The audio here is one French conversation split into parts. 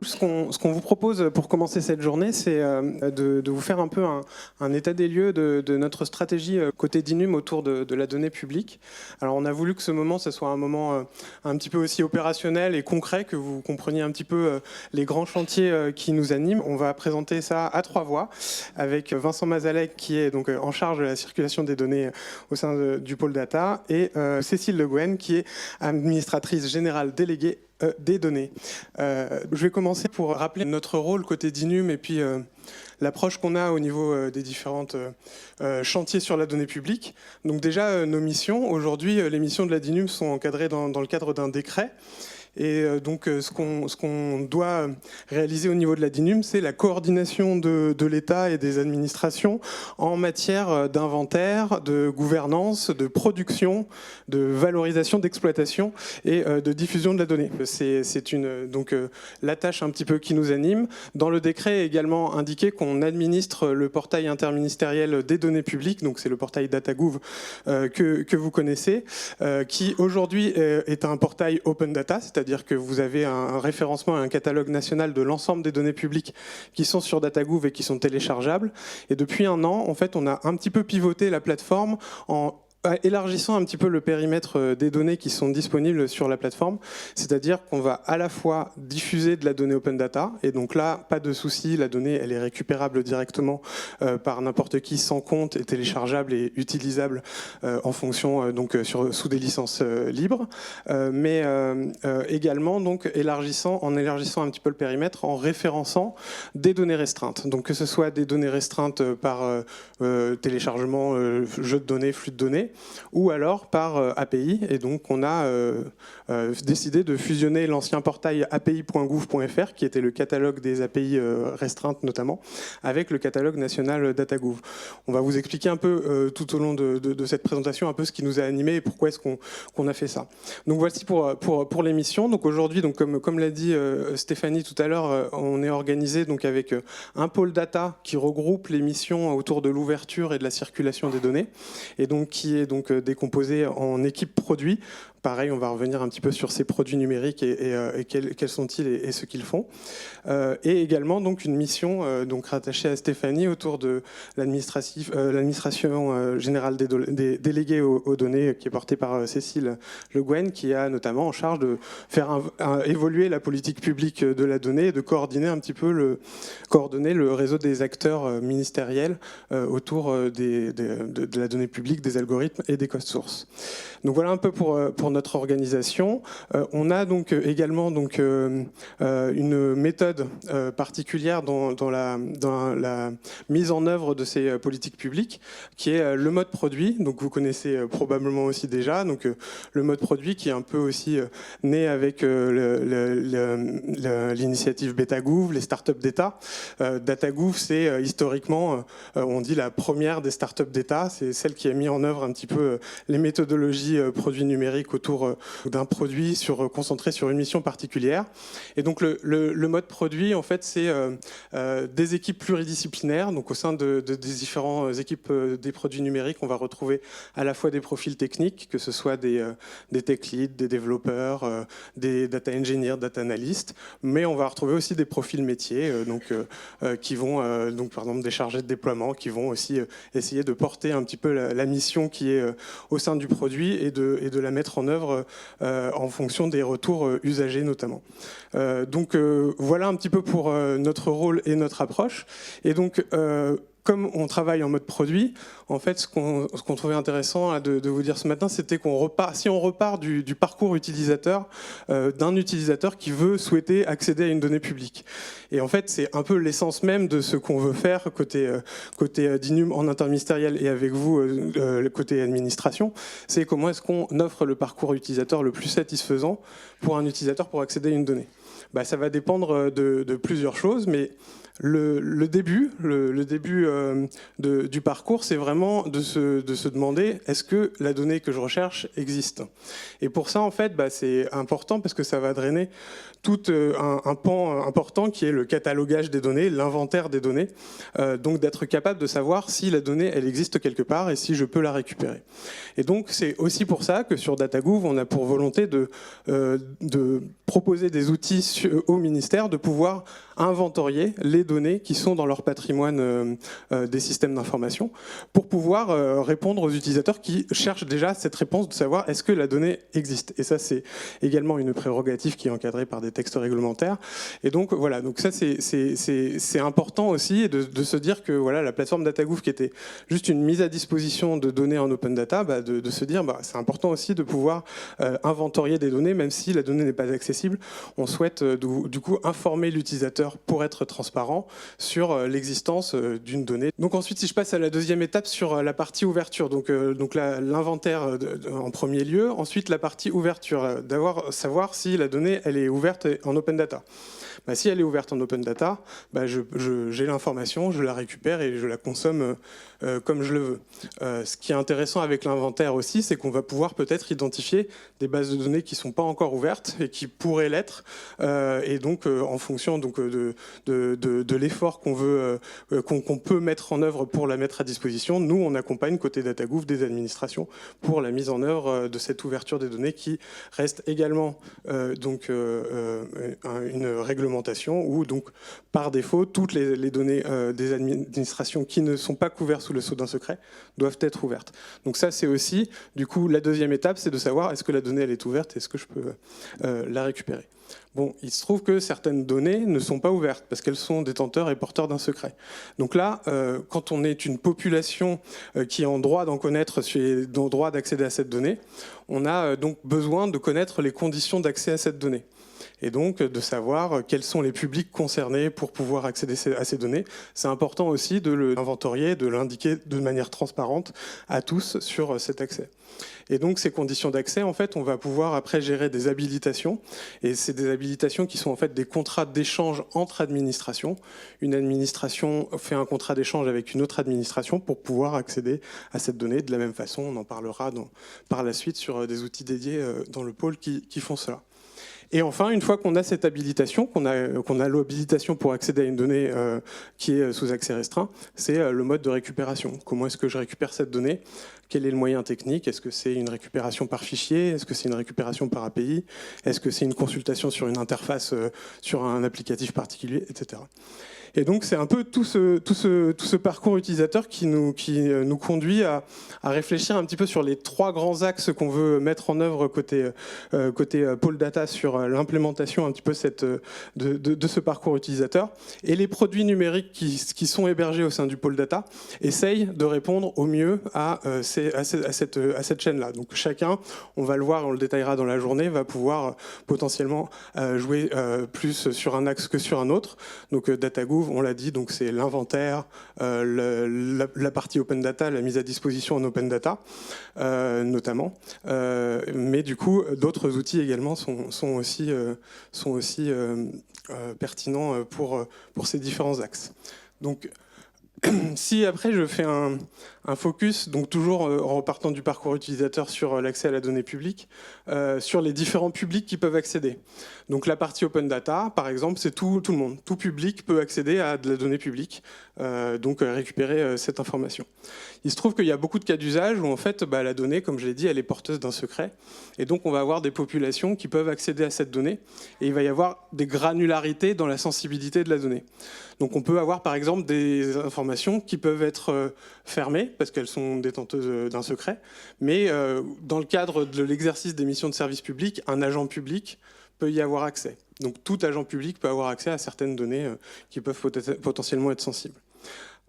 Ce qu'on vous propose pour commencer cette journée, c'est de vous faire un peu un état des lieux de notre stratégie côté d'Inum autour de la donnée publique. Alors on a voulu que ce moment, ce soit un moment un petit peu aussi opérationnel et concret, que vous compreniez un petit peu les grands chantiers qui nous animent. On va présenter ça à trois voix, avec Vincent Mazalec qui est donc en charge de la circulation des données au sein du pôle data, et Cécile Le Guen qui est administratrice générale déléguée des données. Je vais commencer pour rappeler notre rôle côté d'Inum et puis l'approche qu'on a au niveau des différents chantiers sur la donnée publique. Donc déjà, nos missions, aujourd'hui, les missions de la DINUM sont encadrées dans le cadre d'un décret. Et donc ce qu'on doit réaliser au niveau de la DINUM, c'est la coordination de l'État et des administrations en matière d'inventaire, de gouvernance, de production, de valorisation, d'exploitation et de diffusion de la donnée. C'est donc la tâche un petit peu qui nous anime. Dans le décret est également indiqué qu'on administre le portail interministériel des données publiques, donc c'est le portail DataGouv que vous connaissez, qui aujourd'hui est un portail open data, c'est-à-dire que vous avez un référencement et un catalogue national de l'ensemble des données publiques qui sont sur DataGouv et qui sont téléchargeables. Et depuis un an, en fait, on a un petit peu pivoté la plateforme en élargissant un petit peu le périmètre des données qui sont disponibles sur la plateforme, c'est-à-dire qu'on va à la fois diffuser de la donnée open data, et donc là, pas de souci, la donnée elle est récupérable directement par n'importe qui sans compte, et téléchargeable et utilisable en fonction sous des licences libres, mais également donc en élargissant un petit peu le périmètre, en référençant des données restreintes, donc que ce soit des données restreintes par téléchargement, jeu de données, flux de données, ou alors par API. Et donc on a décidé de fusionner l'ancien portail api.gouv.fr, qui était le catalogue des API restreintes notamment, avec le catalogue national DataGouv. On va vous expliquer un peu tout au long de cette présentation un peu ce qui nous a animés et pourquoi est-ce qu'on a fait ça. Donc voici pour l'émission. Donc aujourd'hui, donc comme l'a dit Stéphanie tout à l'heure, on est organisé donc avec un pôle data qui regroupe les missions autour de l'ouverture et de la circulation des données, et donc qui est donc décomposé en équipes produits. Pareil, on va revenir un petit peu sur ces produits numériques et quels sont-ils et ce qu'ils font. Et également donc une mission donc rattachée à Stéphanie autour de l'administration générale des délégués aux données, qui est portée par Cécile Le Guen, qui a notamment en charge de faire évoluer la politique publique de la donnée et de coordonner un petit peu le réseau des acteurs ministériels autour de la donnée publique, des algorithmes et des code sources. Donc voilà un peu pour notre organisation. On a donc également une méthode particulière dans la mise en œuvre de ces politiques publiques, qui est le mode produit. Donc vous connaissez probablement aussi déjà. Donc le mode produit qui est un peu aussi né avec l'initiative BetaGouv, les startups d'État. DataGouv, c'est historiquement, on dit la première des startups d'État. C'est celle qui a mis en œuvre un petit peu les méthodologies produits numériques autour d'un produit concentré sur une mission particulière. Et donc le mode produit, en fait, c'est des équipes pluridisciplinaires. Donc au sein des différentes équipes des produits numériques, on va retrouver à la fois des profils techniques, que ce soit des tech leads, des développeurs, des data engineers, data analystes, mais on va retrouver aussi des profils métiers, qui vont, donc par exemple des chargés de déploiement, qui vont aussi essayer de porter un petit peu la mission qui est au sein du produit et de la mettre en œuvre en fonction des retours usagers notamment. Donc voilà un petit peu pour notre rôle et notre approche. Et donc comme on travaille en mode produit, en fait, ce qu'on trouvait intéressant de vous dire ce matin, c'était si on repart du parcours utilisateur d'un utilisateur qui veut souhaiter accéder à une donnée publique. Et en fait, c'est un peu l'essence même de ce qu'on veut faire côté d'Inum en interministériel et avec vous, le côté administration. C'est comment est-ce qu'on offre le parcours utilisateur le plus satisfaisant pour un utilisateur pour accéder à une donnée. Ça va dépendre de plusieurs choses, mais Le début du parcours, c'est vraiment de se demander est-ce que la donnée que je recherche existe. Et pour ça, en fait, c'est important parce que ça va drainer tout un pan important qui est le catalogage des données, l'inventaire des données. Donc d'être capable de savoir si la donnée, elle existe quelque part et si je peux la récupérer. Et donc c'est aussi pour ça que sur DataGouv, on a pour volonté de proposer des outils au ministère de pouvoir inventorier les données qui sont dans leur patrimoine des systèmes d'information pour pouvoir répondre aux utilisateurs qui cherchent déjà cette réponse de savoir est-ce que la donnée existe. Et ça, c'est également une prérogative qui est encadrée par des textes réglementaires. Et donc, voilà, donc ça, c'est important aussi de se dire que voilà, la plateforme DataGouv, qui était juste une mise à disposition de données en open data, de se dire c'est important aussi de pouvoir inventorier des données, même si la donnée n'est pas accessible. On souhaite du coup informer l'utilisateur pour être transparent sur l'existence d'une donnée. Donc ensuite, si je passe à la deuxième étape sur la partie ouverture, donc l'inventaire en premier lieu, ensuite la partie ouverture, savoir si la donnée elle est ouverte en open data. Si elle est ouverte en open data, j'ai l'information, je la récupère et je la consomme comme je le veux. Ce qui est intéressant avec l'inventaire aussi, c'est qu'on va pouvoir peut-être identifier des bases de données qui ne sont pas encore ouvertes et qui pourraient l'être. Et donc, en fonction de l'effort qu'on peut mettre en œuvre pour la mettre à disposition, nous, on accompagne côté DataGouv des administrations pour la mise en œuvre de cette ouverture des données qui reste également une réglementation où donc par défaut toutes les données des administrations qui ne sont pas couvertes sous le sceau d'un secret doivent être ouvertes. Donc ça c'est aussi du coup la deuxième étape, c'est de savoir est-ce que la donnée elle est ouverte, est-ce que je peux la récupérer. Bon, il se trouve que certaines données ne sont pas ouvertes parce qu'elles sont détenteurs et porteurs d'un secret. Donc là, quand on est une population qui est en droit d'en connaître, en droit d'accéder à cette donnée, on a donc besoin de connaître les conditions d'accès à cette donnée. Et donc de savoir quels sont les publics concernés pour pouvoir accéder à ces données. C'est important aussi de l'inventorier, de l'indiquer de manière transparente à tous sur cet accès. Et donc ces conditions d'accès, en fait, on va pouvoir après gérer des habilitations. Et c'est des habilitations qui sont en fait des contrats d'échange entre administrations. Une administration fait un contrat d'échange avec une autre administration pour pouvoir accéder à cette donnée. De la même façon, on en parlera par la suite sur des outils dédiés dans le pôle qui font cela. Et enfin, une fois qu'on a cette habilitation, qu'on a l'habilitation pour accéder à une donnée qui est sous accès restreint, c'est le mode de récupération. Comment est-ce que je récupère cette donnée? Quel est le moyen technique? Est-ce que c'est une récupération par fichier? Est-ce que c'est une récupération par API? Est-ce que c'est une consultation sur une interface, sur un applicatif particulier, etc. Et donc c'est un peu tout ce parcours utilisateur qui nous conduit à réfléchir un petit peu sur les trois grands axes qu'on veut mettre en œuvre côté pôle data sur l'implémentation un petit peu de ce parcours utilisateur. Et les produits numériques qui sont hébergés au sein du pôle data essayent de répondre au mieux à cette chaîne-là. Donc chacun, on va le voir, on le détaillera dans la journée, va pouvoir potentiellement jouer plus sur un axe que sur un autre. Donc DataGouv, on l'a dit, donc c'est l'inventaire, la partie open data, la mise à disposition en open data, notamment. Mais du coup, d'autres outils également sont aussi pertinents pour ces différents axes. Donc, si après je fais un focus, donc toujours en repartant du parcours utilisateur sur l'accès à la donnée publique, sur les différents publics qui peuvent accéder. Donc la partie open data, par exemple, c'est tout le monde. Tout public peut accéder à de la donnée publique, donc récupérer cette information. Il se trouve qu'il y a beaucoup de cas d'usage où en fait la donnée, comme je l'ai dit, elle est porteuse d'un secret. Et donc on va avoir des populations qui peuvent accéder à cette donnée. Et il va y avoir des granularités dans la sensibilité de la donnée. Donc on peut avoir par exemple des informations qui peuvent être fermées parce qu'elles sont détenteuses d'un secret, mais dans le cadre de l'exercice des missions de service public, un agent public peut y avoir accès. Donc tout agent public peut avoir accès à certaines données qui peuvent potentiellement être sensibles.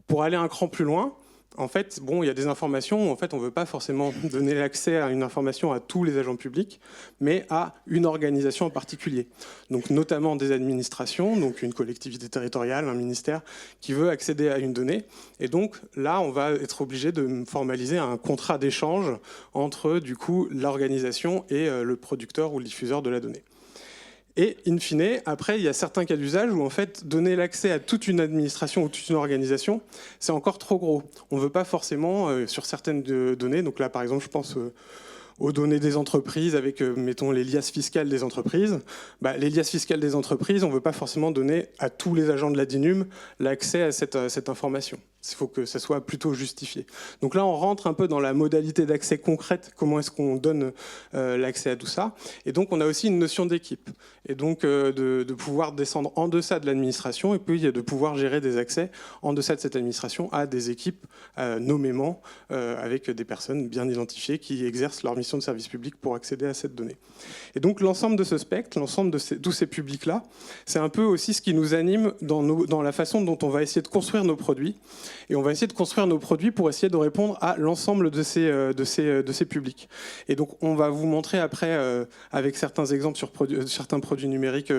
Pour aller un cran plus loin, en fait, il y a des informations où en fait, on ne veut pas forcément donner l'accès à une information à tous les agents publics, mais à une organisation en particulier. Donc, notamment des administrations, donc une collectivité territoriale, un ministère qui veut accéder à une donnée. Et donc, là, on va être obligé de formaliser un contrat d'échange entre, du coup, l'organisation et le producteur ou le diffuseur de la donnée. Et in fine, après, il y a certains cas d'usage où en fait, donner l'accès à toute une administration ou toute une organisation, c'est encore trop gros. On ne veut pas forcément, sur certaines données, donc là par exemple, je pense aux données des entreprises avec, mettons, les liasses fiscales des entreprises. Les liasses fiscales des entreprises, on ne veut pas forcément donner à tous les agents de la DINUM l'accès à cette information. Il faut que ça soit plutôt justifié. Donc là, on rentre un peu dans la modalité d'accès concrète, comment est-ce qu'on donne l'accès à tout ça. Et donc, on a aussi une notion d'équipe. Et donc, de pouvoir descendre en deçà de l'administration et puis de pouvoir gérer des accès en deçà de cette administration à des équipes nommément avec des personnes bien identifiées qui exercent leur mission de service public pour accéder à cette donnée. Et donc, l'ensemble de ce spectre, l'ensemble de tous ces publics-là, c'est un peu aussi ce qui nous anime dans la façon dont on va essayer de construire nos produits. Et on va essayer de construire nos produits pour essayer de répondre à l'ensemble de ces publics. Et donc, on va vous montrer après, avec certains exemples sur certains produits numériques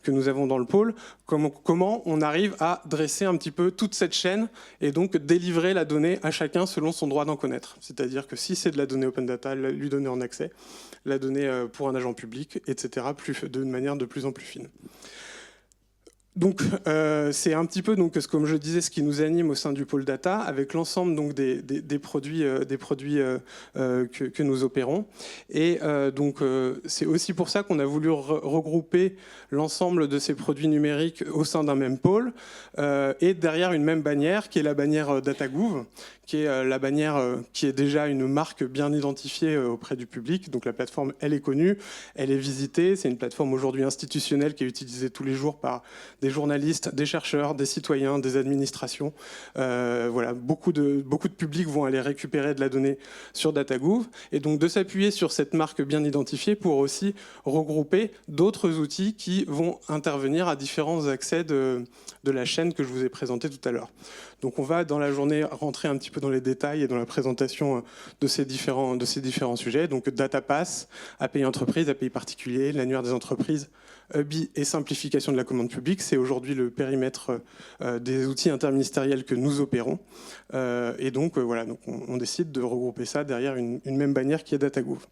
que nous avons dans le pôle, comment on arrive à dresser un petit peu toute cette chaîne et donc délivrer la donnée à chacun selon son droit d'en connaître. C'est-à-dire que si c'est de la donnée open data, lui donner en accès, la donnée pour un agent public, etc., de manière de plus en plus fine. Donc, c'est un petit peu, donc, comme je disais, ce qui nous anime au sein du pôle data, avec l'ensemble donc, des produits que nous opérons. Et donc, c'est aussi pour ça qu'on a voulu regrouper l'ensemble de ces produits numériques au sein d'un même pôle et derrière une même bannière, qui est la bannière DataGouv, qui est la bannière qui est déjà une marque bien identifiée auprès du public. Donc la plateforme, elle est connue, elle est visitée. C'est une plateforme aujourd'hui institutionnelle qui est utilisée tous les jours par des journalistes, des chercheurs, des citoyens, des administrations. Voilà, beaucoup de publics vont aller récupérer de la donnée sur DataGouv. Et donc de s'appuyer sur cette marque bien identifiée pour aussi regrouper d'autres outils qui vont intervenir à différents accès de la chaîne que je vous ai présentée tout à l'heure. Donc on va dans la journée rentrer un petit peu dans les détails et dans la présentation de ces différents sujets. Donc DataPass, API entreprise, API particulier, l'annuaire des entreprises, UBI et simplification de la commande publique. C'est aujourd'hui le périmètre des outils interministériels que nous opérons. Et donc voilà, donc on décide de regrouper ça derrière une même bannière qui est DataGouv.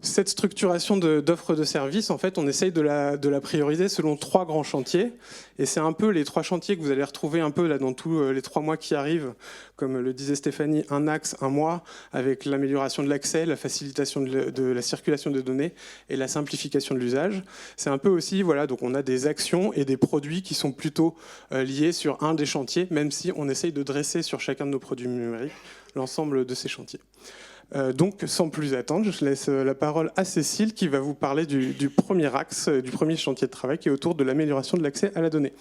Cette structuration d'offres de services, en fait, on essaye de la prioriser selon 3 grands chantiers. Et c'est un peu les 3 chantiers que vous allez retrouver un peu là dans tous les 3 mois qui arrivent. Comme le disait Stéphanie, un axe, un mois, avec l'amélioration de l'accès, la facilitation de la circulation des données et la simplification de l'usage. C'est un peu aussi, voilà, donc on a des actions et des produits qui sont plutôt liés sur un des chantiers, même si on essaye de dresser sur chacun de nos produits numériques l'ensemble de ces chantiers. Donc, sans plus attendre, je laisse la parole à Cécile qui va vous parler du premier axe, du premier chantier de travail qui est autour de l'amélioration de l'accès à la donnée.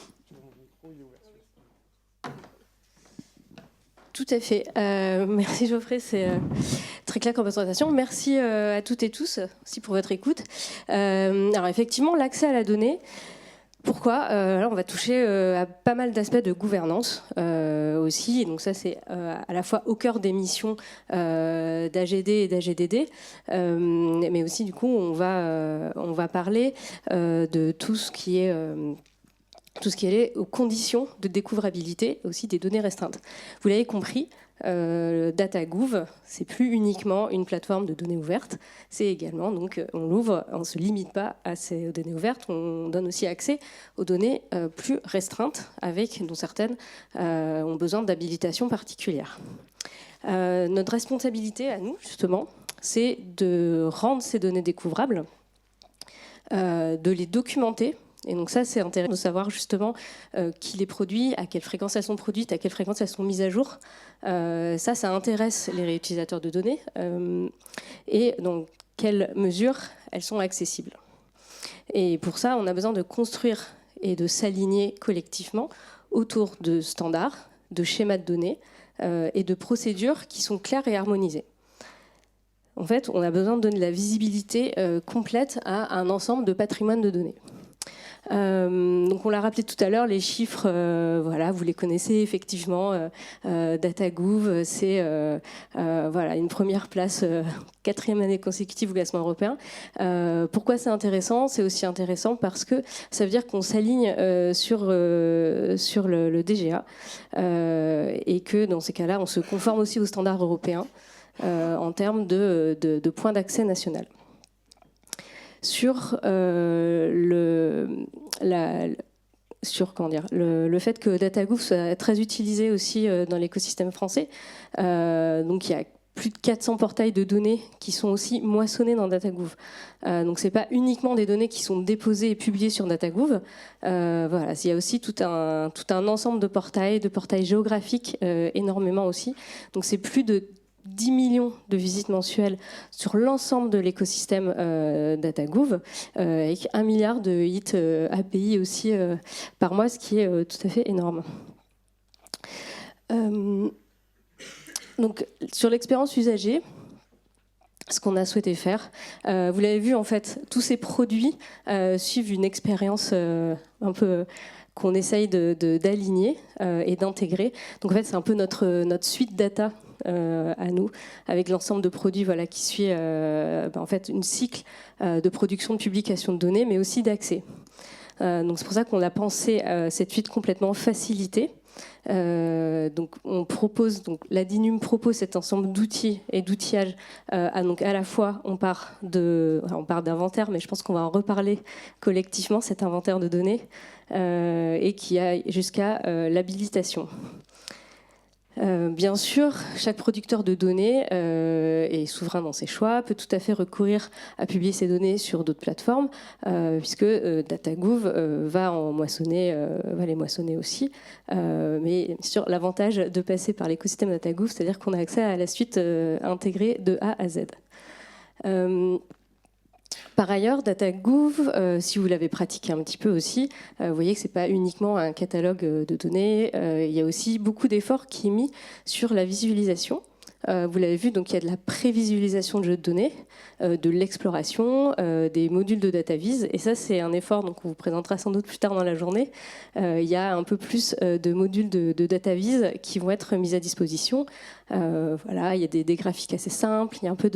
Tout à fait. Merci Geoffrey, c'est très clair comme présentation. Merci à toutes et tous aussi pour votre écoute. Alors effectivement, l'accès à la donnée. Pourquoi là, on va toucher à pas mal d'aspects de gouvernance aussi. Et donc ça, c'est à la fois au cœur des missions d'AGD et d'AGDD. Mais aussi, du coup, on va parler de tout ce qui est aux conditions de découvrabilité, aussi des données restreintes. Vous l'avez compris, DataGouv, c'est plus uniquement une plateforme de données ouvertes, c'est également, donc on l'ouvre, on ne se limite pas aux données ouvertes, on donne aussi accès aux données plus restreintes, dont certaines ont besoin d'habilitation particulière. Notre responsabilité à nous, justement, c'est de rendre ces données découvrables, de les documenter. Et donc ça, c'est intéressant de savoir justement qui les produit, à quelle fréquence elles sont produites, à quelle fréquence elles sont mises à jour. Ça intéresse les réutilisateurs de données et dans quelle mesure elles sont accessibles. Et pour ça, on a besoin de construire et de s'aligner collectivement autour de standards, de schémas de données et de procédures qui sont claires et harmonisées. En fait, on a besoin de donner de la visibilité complète à un ensemble de patrimoine de données. Donc on l'a rappelé tout à l'heure, les chiffres, voilà, vous les connaissez effectivement. DataGouv, c'est voilà, une première place, 4e année consécutive au classement européen. Pourquoi c'est intéressant ? C'est aussi intéressant parce que ça veut dire qu'on s'aligne sur le DGA et que dans ces cas-là, on se conforme aussi aux standards européens en termes de points d'accès national. sur le fait que DataGouv soit très utilisé aussi dans l'écosystème français. Donc il y a plus de 400 portails de données qui sont aussi moissonnés dans DataGouv. Donc c'est pas uniquement des données qui sont déposées et publiées sur DataGouv. Voilà, il y a aussi tout un ensemble de portails géographiques, énormément aussi. Donc c'est plus de 10 millions de visites mensuelles sur l'ensemble de l'écosystème DataGouv, avec 1 milliard de hits API aussi par mois, ce qui est tout à fait énorme. Donc, sur l'expérience usagée, ce qu'on a souhaité faire, vous l'avez vu, en fait, tous ces produits suivent une expérience un peu qu'on essaye d'aligner et d'intégrer. Donc, en fait, c'est un peu notre suite data à nous, avec l'ensemble de produits, voilà, qui suit en fait une cycle de production, de publication de données, mais aussi d'accès. Donc, c'est pour ça qu'on a pensé cette suite complètement facilitée. Donc la DINUM propose cet ensemble d'outils et d'outillage. Donc à la fois on part d'inventaire, mais je pense qu'on va en reparler collectivement, cet inventaire de données, et qui a jusqu'à l'habilitation. Bien sûr, chaque producteur de données est souverain dans ses choix, peut tout à fait recourir à publier ses données sur d'autres plateformes, puisque DataGouv va les moissonner aussi. Mais sur l'avantage de passer par l'écosystème DataGouv, c'est-à-dire qu'on a accès à la suite intégrée de A à Z. Par ailleurs, DataGouv, si vous l'avez pratiqué un petit peu aussi, vous voyez que ce n'est pas uniquement un catalogue de données, il y a aussi beaucoup d'efforts qui est mis sur la visualisation. Vous l'avez vu, donc il y a de la prévisualisation de jeux de données, de l'exploration, des modules de DataVis, et ça c'est un effort donc, qu'on vous présentera sans doute plus tard dans la journée. Il y a un peu plus de modules de DataVis qui vont être mis à disposition. Voilà, il y a des graphiques assez simples, il y a un peu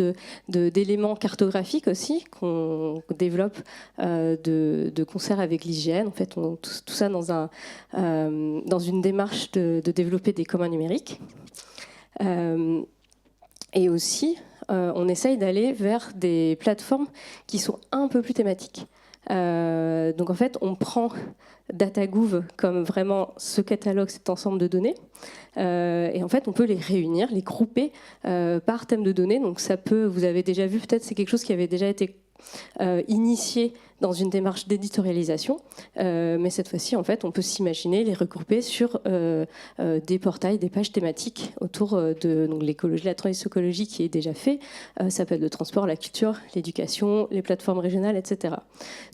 d'éléments cartographiques aussi qu'on développe de concert avec l'IGN. En fait, tout ça dans une démarche de développer des communs numériques. Et aussi, on essaye d'aller vers des plateformes qui sont un peu plus thématiques. Donc en fait, on prend DataGouv comme vraiment ce catalogue, cet ensemble de données, et en fait, on peut les réunir, les grouper par thème de données. Donc ça peut, vous avez déjà vu, peut-être c'est quelque chose qui avait déjà été initié dans une démarche d'éditorialisation, mais cette fois-ci, en fait, on peut s'imaginer les regrouper sur des portails, des pages thématiques autour de l'écologie, la transition écologique qui est déjà fait. Ça peut être le transport, la culture, l'éducation, les plateformes régionales, etc.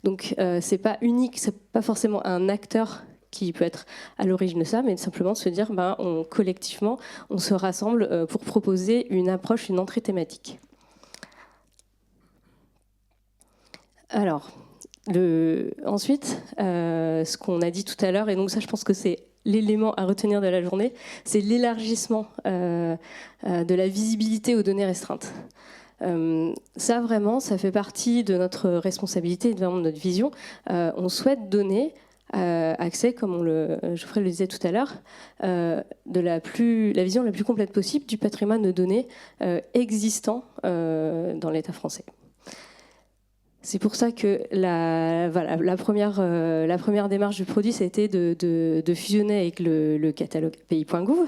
Donc, c'est pas unique, c'est pas forcément un acteur qui peut être à l'origine de ça, mais simplement de se dire, collectivement, on se rassemble pour proposer une approche, une entrée thématique. Alors, ensuite, ce qu'on a dit tout à l'heure, et donc ça je pense que c'est l'élément à retenir de la journée, c'est l'élargissement de la visibilité aux données restreintes. Ça vraiment, ça fait partie de notre responsabilité, de notre vision. On souhaite donner accès, comme Geoffrey le disait tout à l'heure, de la vision la plus complète possible du patrimoine de données existant dans l'État français. C'est pour ça que la première démarche du produit, ça a été de fusionner avec le catalogue API.gouv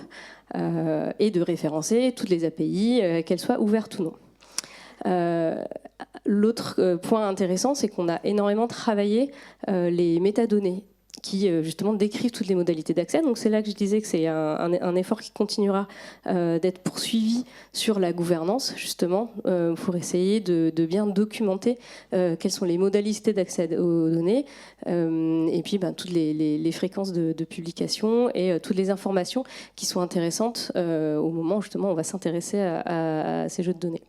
et de référencer toutes les API, qu'elles soient ouvertes ou non. L'autre point intéressant, c'est qu'on a énormément travaillé les métadonnées qui justement décrivent toutes les modalités d'accès. Donc c'est là que je disais que c'est un effort qui continuera d'être poursuivi sur la gouvernance, justement, pour essayer de bien documenter quelles sont les modalités d'accès aux données, et puis toutes les fréquences de publication et toutes les informations qui sont intéressantes au moment où justement on va s'intéresser à ces jeux de données.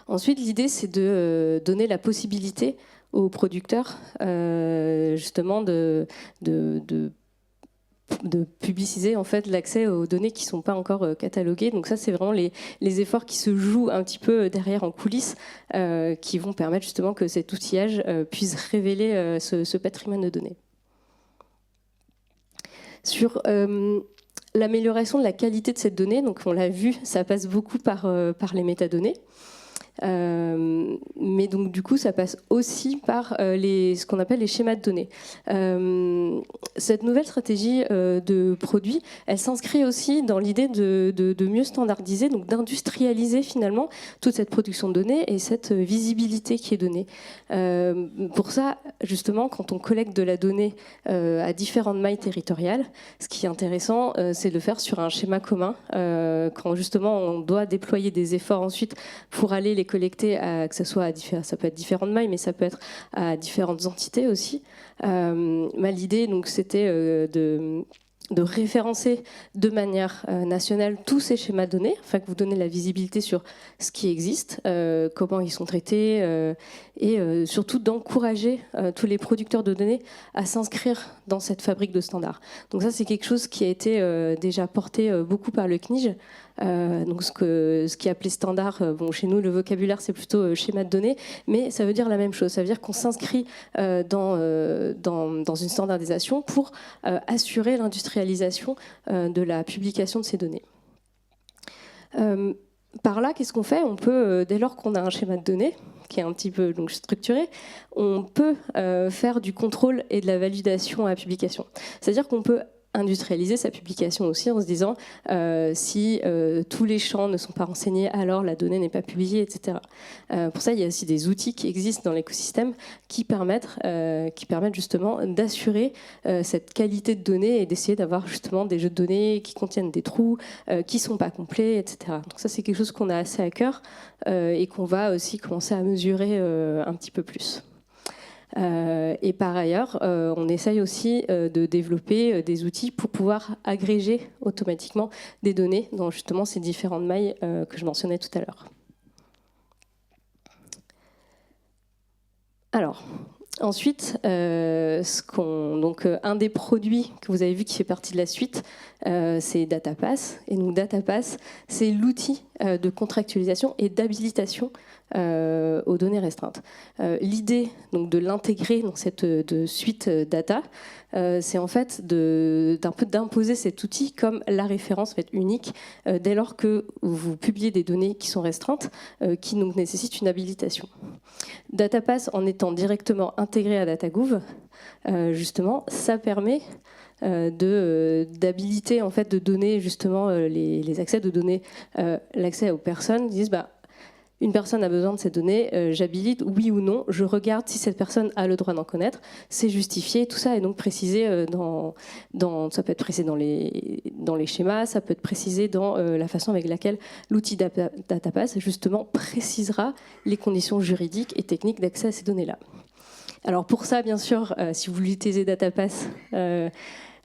Ensuite, l'idée, c'est de donner la possibilité aux producteurs justement de publiciser en fait l'accès aux données qui ne sont pas encore cataloguées. Donc ça, c'est vraiment les efforts qui se jouent un petit peu derrière en coulisses, qui vont permettre justement que cet outillage puisse révéler ce patrimoine de données. Sur l'amélioration de la qualité de cette donnée, donc on l'a vu, ça passe beaucoup par les métadonnées. Mais donc du coup, ça passe aussi par ce qu'on appelle les schémas de données. Cette nouvelle stratégie de produit, elle s'inscrit aussi dans l'idée de mieux standardiser, donc d'industrialiser finalement toute cette production de données et cette visibilité qui est donnée. Pour ça, justement, quand on collecte de la donnée à différentes mailles territoriales, ce qui est intéressant, c'est de le faire sur un schéma commun. Quand justement on doit déployer des efforts ensuite pour aller les collecter, que ce soit ça peut être différentes mailles, mais ça peut être à différentes entités aussi. L'idée, donc, c'était de référencer de manière nationale tous ces schémas de données, afin que vous donnez la visibilité sur ce qui existe, comment ils sont traités, et surtout d'encourager tous les producteurs de données à s'inscrire dans cette fabrique de standards. Donc ça, c'est quelque chose qui a été déjà porté beaucoup par le CNIJ. Donc ce qui est appelé standard, bon, chez nous le vocabulaire c'est plutôt schéma de données, mais ça veut dire la même chose, ça veut dire qu'on s'inscrit dans une standardisation pour assurer l'industrialisation de la publication de ces données. Par là, qu'est-ce qu'on fait? On peut, dès lors qu'on a un schéma de données qui est un petit peu donc, structuré, on peut faire du contrôle et de la validation à la publication. C'est-à-dire qu'on peut industrialiser sa publication aussi en se disant si tous les champs ne sont pas renseignés, alors la donnée n'est pas publiée, etc. Pour ça, il y a aussi des outils qui existent dans l'écosystème qui permettent justement d'assurer cette qualité de données et d'essayer d'avoir justement des jeux de données qui contiennent des trous, qui ne sont pas complets, etc. Donc ça, c'est quelque chose qu'on a assez à cœur et qu'on va aussi commencer à mesurer un petit peu plus. Et par ailleurs, on essaye aussi de développer des outils pour pouvoir agréger automatiquement des données dans justement ces différentes mailles que je mentionnais tout à l'heure. Alors, ensuite, un des produits que vous avez vu qui fait partie de la suite, c'est DataPass. Et donc DataPass, c'est l'outil de contractualisation et d'habilitation aux données restreintes. L'idée donc de l'intégrer dans cette suite data, c'est en fait d'un peu d'imposer cet outil comme la référence en fait, unique dès lors que vous publiez des données qui sont restreintes, qui donc nécessitent une habilitation. DataPass, en étant directement intégré à DataGouv, justement, ça permet d'habiliter en fait de donner justement les accès de données, l'accès aux personnes. Ils disent une personne a besoin de ces données, j'habilite oui ou non, je regarde si cette personne a le droit d'en connaître, c'est justifié, tout ça est donc précisé ça peut être précisé dans les schémas, ça peut être précisé dans la façon avec laquelle l'outil DataPass justement précisera les conditions juridiques et techniques d'accès à ces données-là. Alors pour ça, bien sûr, si vous voulez utiliser DataPass,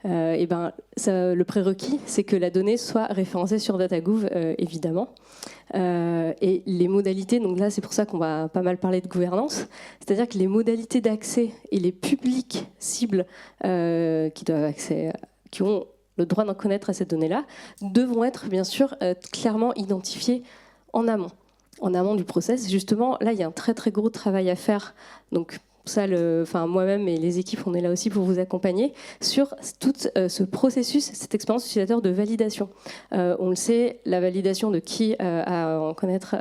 le prérequis, c'est que la donnée soit référencée sur DataGouv, évidemment. Et les modalités, donc là c'est pour ça qu'on va pas mal parler de gouvernance, c'est-à-dire que les modalités d'accès et les publics cibles qui ont le droit d'en connaître à cette donnée-là, devront être bien sûr clairement identifiés en amont du process. Justement, là il y a un très très gros travail à faire, donc ça, moi-même et les équipes, on est là aussi pour vous accompagner sur tout ce processus, cette expérience utilisateur de validation. On le sait, la validation de qui à en connaître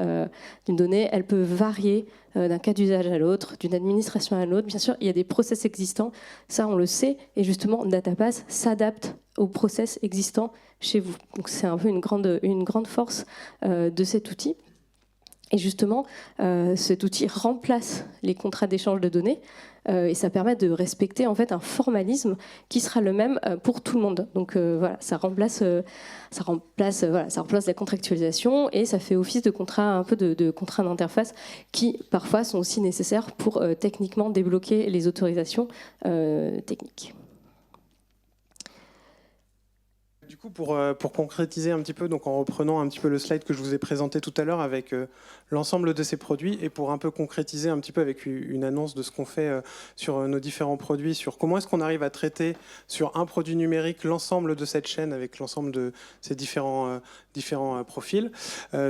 d'une donnée, elle peut varier d'un cas d'usage à l'autre, d'une administration à l'autre. Bien sûr, il y a des process existants, ça on le sait, et justement, DataPass s'adapte aux process existants chez vous. Donc c'est un peu une grande force de cet outil. Et justement, cet outil remplace les contrats d'échange de données et ça permet de respecter en fait un formalisme qui sera le même pour tout le monde. Donc voilà, ça remplace la contractualisation et ça fait office de contrat, un peu de contrat d'interface qui parfois sont aussi nécessaires pour techniquement débloquer les autorisations techniques. Du coup, pour concrétiser un petit peu, donc en reprenant un petit peu le slide que je vous ai présenté tout à l'heure avec l'ensemble de ces produits et pour un peu concrétiser un petit peu avec une annonce de ce qu'on fait sur nos différents produits, sur comment est-ce qu'on arrive à traiter sur un produit numérique l'ensemble de cette chaîne avec l'ensemble de ces différents profils.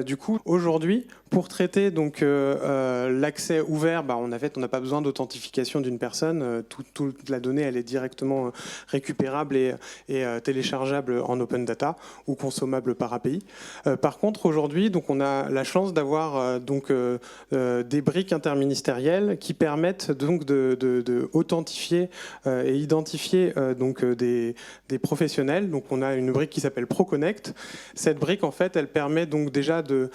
Du coup, aujourd'hui, pour traiter donc l'accès ouvert, on n'a pas besoin d'authentification d'une personne. Toute la donnée, elle est directement récupérable et téléchargeable en open data ou consommables par API. Par contre, aujourd'hui, donc on a la chance d'avoir des briques interministérielles qui permettent donc de authentifier et identifier des professionnels. Donc on a une brique qui s'appelle ProConnect. Cette brique, en fait, elle permet donc déjà de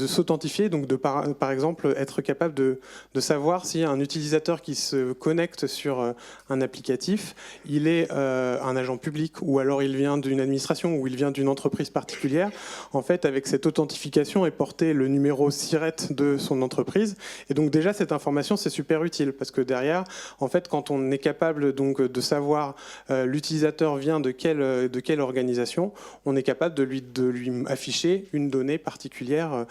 s'authentifier, donc de par exemple être capable de savoir si un utilisateur qui se connecte sur un applicatif, il est un agent public ou alors il vient d'une administration ou il vient d'une entreprise particulière. En fait, avec cette authentification est porté le numéro SIRET de son entreprise. Et donc déjà, cette information, c'est super utile parce que derrière, en fait, quand on est capable donc de savoir l'utilisateur vient de quelle organisation, on est capable de lui afficher une donnée particulière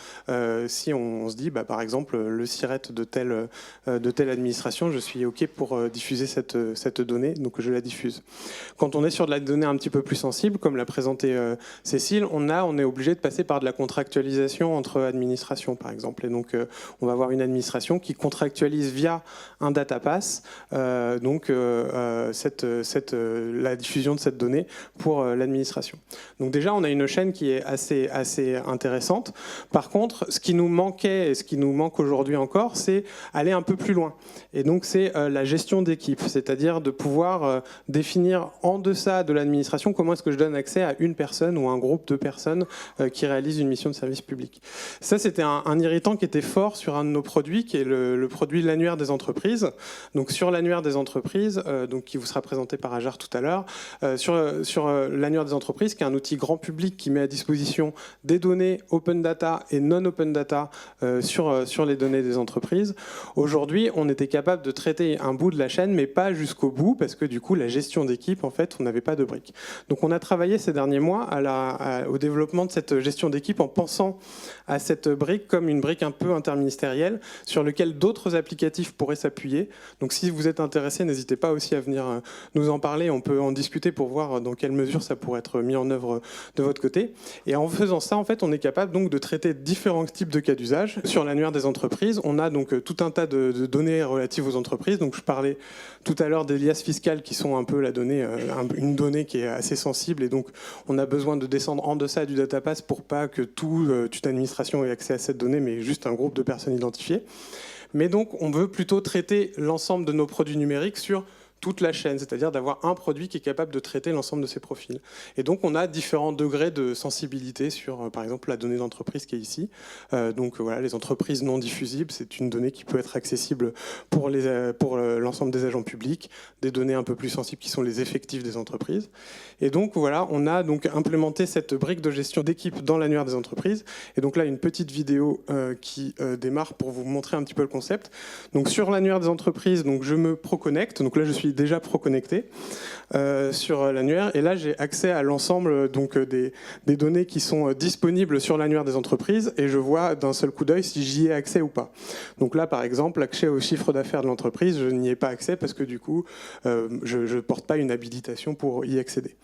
si on se dit, par exemple, le SIRET de telle administration, je suis OK pour diffuser cette donnée, donc je la diffuse. Quand on est sur de la donnée un petit peu plus sensible, comme l'a présenté Cécile, on est obligé de passer par de la contractualisation entre administrations, par exemple. Et donc, on va avoir une administration qui contractualise via un datapass la diffusion de cette donnée pour l'administration. Donc déjà, on a une chaîne qui est assez intéressante. Par contre, ce qui nous manquait et ce qui nous manque aujourd'hui encore, c'est aller un peu plus loin. Et donc, c'est la gestion d'équipe, c'est-à-dire de pouvoir définir en deçà de l'administration comment est-ce que je donne accès à une personne ou un groupe de personnes qui réalisent une mission de service public. Ça, c'était un irritant qui était fort sur un de nos produits, qui est le produit l'annuaire des entreprises. Donc, sur l'annuaire des entreprises, qui vous sera présenté par Ajar tout à l'heure, sur l'annuaire des entreprises, qui est un outil grand public qui met à disposition des données open data et non open data sur les données des entreprises. Aujourd'hui, on était capable de traiter un bout de la chaîne, mais pas jusqu'au bout, parce que du coup, la gestion d'équipe, en fait, on n'avait pas de briques. Donc, on a travaillé ces derniers mois au développement de cette gestion d'équipe en pensant à cette brique comme une brique un peu interministérielle sur laquelle d'autres applicatifs pourraient s'appuyer. Donc, si vous êtes intéressé, n'hésitez pas aussi à venir nous en parler. On peut en discuter pour voir dans quelle mesure ça pourrait être mis en œuvre de votre côté. Et en faisant ça, en fait, on est capable donc de traiter différents types de cas d'usage. Sur l'annuaire des entreprises, on a donc tout un tas de données relatives aux entreprises. Donc, je parlais tout à l'heure des liasses fiscales qui sont un peu une donnée qui est assez sensible. Et donc, on a besoin de descendre en deçà du datapass pour pas que toute administration ait accès à cette donnée, mais juste un groupe de personnes identifiées. Mais donc, on veut plutôt traiter l'ensemble de nos produits numériques sur toute la chaîne, c'est-à-dire d'avoir un produit qui est capable de traiter l'ensemble de ces profils. Et donc, on a différents degrés de sensibilité sur, par exemple, la donnée d'entreprise qui est ici. Voilà, les entreprises non diffusibles, c'est une donnée qui peut être accessible pour l'ensemble des agents publics, des données un peu plus sensibles qui sont les effectifs des entreprises. Et donc, voilà, on a donc implémenté cette brique de gestion d'équipe dans l'annuaire des entreprises. Et donc là, une petite vidéo qui démarre pour vous montrer un petit peu le concept. Donc, sur l'annuaire des entreprises, donc, je me proconnecte. Donc là, je suis déjà proconnecté sur l'annuaire et là j'ai accès à l'ensemble des données qui sont disponibles sur l'annuaire des entreprises et je vois d'un seul coup d'œil si j'y ai accès ou pas. Donc là par exemple l'accès au chiffre d'affaires de l'entreprise, je n'y ai pas accès parce que du coup je ne porte pas une habilitation pour y accéder.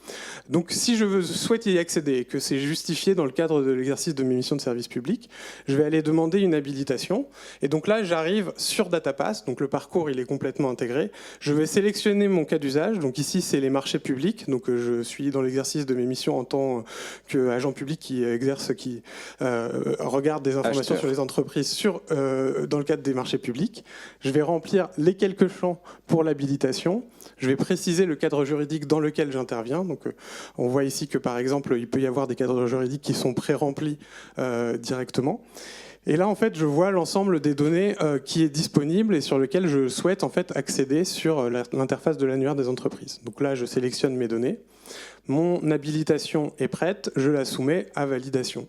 Donc si je souhaite y accéder et que c'est justifié dans le cadre de l'exercice de mes missions de service public, je vais aller demander une habilitation et donc là j'arrive sur Datapass, donc le parcours il est complètement intégré, je vais sélectionner mon cas d'usage. Donc ici, c'est les marchés publics. Donc je suis dans l'exercice de mes missions en tant qu'agent public qui regarde des informations sur les entreprises dans le cadre des marchés publics. Je vais remplir les quelques champs pour l'habilitation. Je vais préciser le cadre juridique dans lequel j'interviens. Donc on voit ici que par exemple, il peut y avoir des cadres juridiques qui sont pré-remplis directement. Et là, en fait, je vois l'ensemble des données qui est disponible et sur lequel je souhaite en fait accéder sur l'interface de l'annuaire des entreprises. Donc là, je sélectionne mes données. Mon habilitation est prête, je la soumets à validation.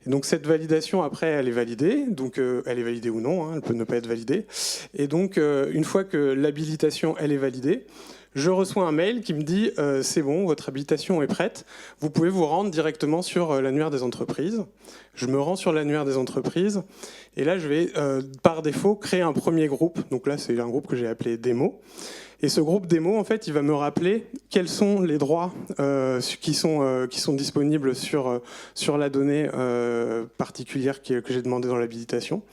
Et donc cette validation, après, elle est validée. Donc elle est validée ou non, elle peut ne pas être validée. Et donc, une fois que l'habilitation, elle est validée, je reçois un mail qui me dit c'est bon, votre habilitation est prête, vous pouvez vous rendre directement sur l'annuaire des entreprises. Je me rends sur l'annuaire des entreprises et là je vais par défaut créer un premier groupe. Donc là c'est un groupe que j'ai appelé démo. Et ce groupe démo, en fait, il va me rappeler quels sont les droits qui sont disponibles sur la donnée particulière que j'ai demandé dans l'habilitation.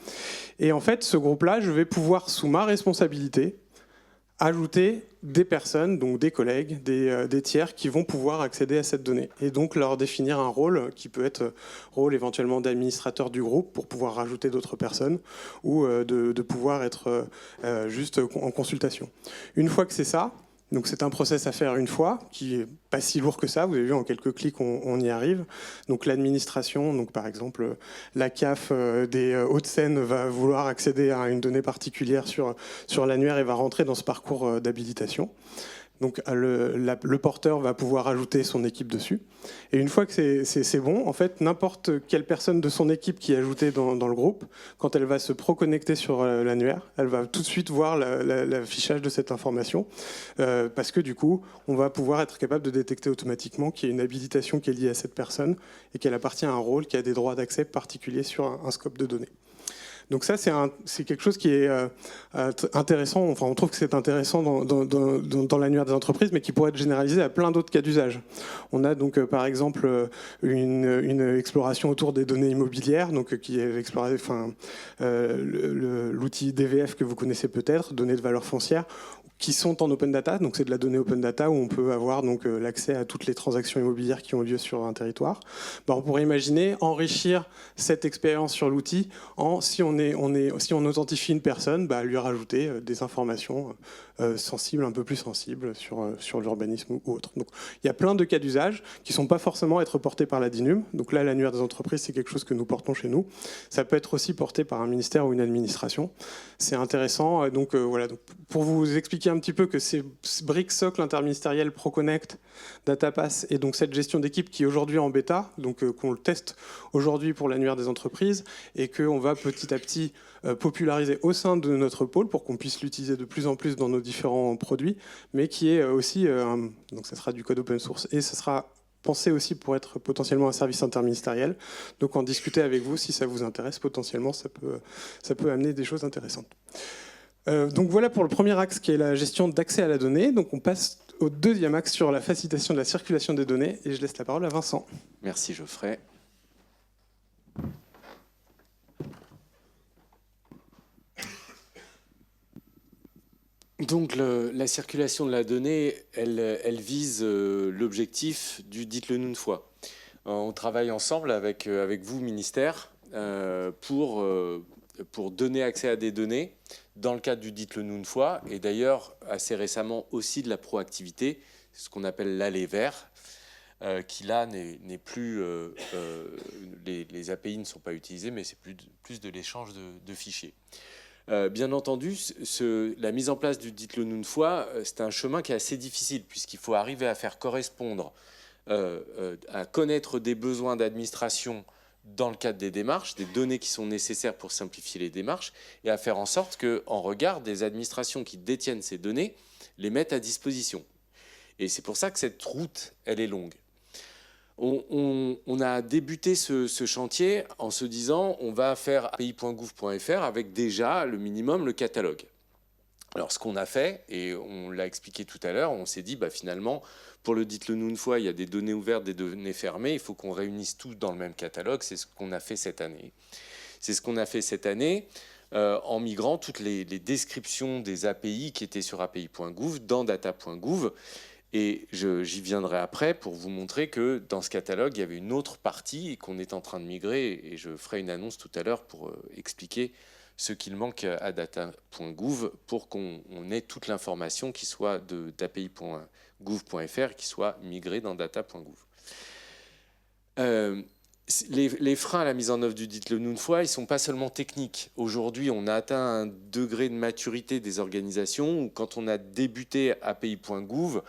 Et en fait, ce groupe-là, je vais pouvoir, sous ma responsabilité, ajouter des personnes, donc des collègues, des tiers qui vont pouvoir accéder à cette donnée et donc leur définir un rôle qui peut être rôle éventuellement d'administrateur du groupe pour pouvoir rajouter d'autres personnes ou de pouvoir être juste en consultation. Une fois que c'est ça, donc c'est un process à faire une fois, qui est pas si lourd que ça. Vous avez vu, en quelques clics, on y arrive. Donc l'administration, donc par exemple la CAF des Hauts-de-Seine va vouloir accéder à une donnée particulière sur l'annuaire et va rentrer dans ce parcours d'habilitation. Donc le porteur va pouvoir ajouter son équipe dessus. Et une fois que c'est bon, en fait, n'importe quelle personne de son équipe qui est ajoutée dans le groupe, quand elle va se proconnecter sur l'annuaire, elle va tout de suite voir l'affichage de cette information. Parce que du coup, on va pouvoir être capable de détecter automatiquement qu'il y a une habilitation qui est liée à cette personne et qu'elle appartient à un rôle qui a des droits d'accès particuliers sur un scope de données. Donc ça, c'est quelque chose qui est intéressant. Enfin, on trouve que c'est intéressant dans l'annuaire des entreprises, mais qui pourrait être généralisé à plein d'autres cas d'usage. On a donc, par exemple, une exploration autour des données immobilières, donc qui est l'outil DVF que vous connaissez peut-être, données de valeur foncière, qui sont en open data, donc c'est de la donnée open data où on peut avoir donc l'accès à toutes les transactions immobilières qui ont lieu sur un territoire. On pourrait imaginer enrichir cette expérience sur l'outil si on authentifie une personne, lui rajouter des informations sensibles, un peu plus sensibles sur l'urbanisme ou autre. Donc il y a plein de cas d'usage qui ne sont pas forcément être portés par la DINUM. Donc là, l'annuaire des entreprises, c'est quelque chose que nous portons chez nous. Ça peut être aussi porté par un ministère ou une administration. C'est intéressant. Donc voilà. Donc, pour vous expliquer un petit peu que ces briques socles interministérielles ProConnect, DataPass et donc cette gestion d'équipe qui est aujourd'hui en bêta, donc qu'on le teste aujourd'hui pour l'annuaire des entreprises et qu'on va petit à petit populariser au sein de notre pôle pour qu'on puisse l'utiliser de plus en plus dans nos différents produits, mais qui est aussi, donc ça sera du code open source et ça sera pensé aussi pour être potentiellement un service interministériel. Donc en discuter avec vous si ça vous intéresse, potentiellement ça peut amener des choses intéressantes. Donc voilà pour le premier axe qui est la gestion d'accès à la donnée. Donc on passe au deuxième axe sur la facilitation de la circulation des données et je laisse la parole à Vincent. Merci Geoffrey. Donc la circulation de la donnée, elle vise l'objectif du dites-le nous une fois. On travaille ensemble avec vous, ministère, pour donner accès à des données dans le cadre du dites-le nous une fois, et d'ailleurs assez récemment aussi de la proactivité, ce qu'on appelle l'aller vers, qui là n'est plus, les API ne sont pas utilisés, mais c'est plus de l'échange de fichiers. Bien entendu, la mise en place du dites-le nous une fois, c'est un chemin qui est assez difficile, puisqu'il faut arriver à faire correspondre, à connaître des besoins d'administration dans le cadre des démarches, des données qui sont nécessaires pour simplifier les démarches, et à faire en sorte qu'en regard des administrations qui détiennent ces données, les mettent à disposition. Et c'est pour ça que cette route, elle est longue. On a débuté ce chantier en se disant on va faire api.gouv.fr avec déjà le minimum, le catalogue. Alors ce qu'on a fait, et on l'a expliqué tout à l'heure, on s'est dit finalement pour le dites-le nous une fois, il y a des données ouvertes, des données fermées, il faut qu'on réunisse tout dans le même catalogue. C'est ce qu'on a fait cette année. C'est ce qu'on a fait cette année en migrant toutes les descriptions des API qui étaient sur api.gouv dans data.gouv. Et j'y viendrai après pour vous montrer que dans ce catalogue, il y avait une autre partie et qu'on est en train de migrer. Et je ferai une annonce tout à l'heure pour expliquer ce qu'il manque à data.gouv pour qu'on ait toute l'information qui soit d'api.gouv.fr qui soit migrée dans data.gouv. Les freins à la mise en œuvre du dites-le nous une fois, ils ne sont pas seulement techniques. Aujourd'hui, on a atteint un degré de maturité des organisations où quand on a débuté api.gouv,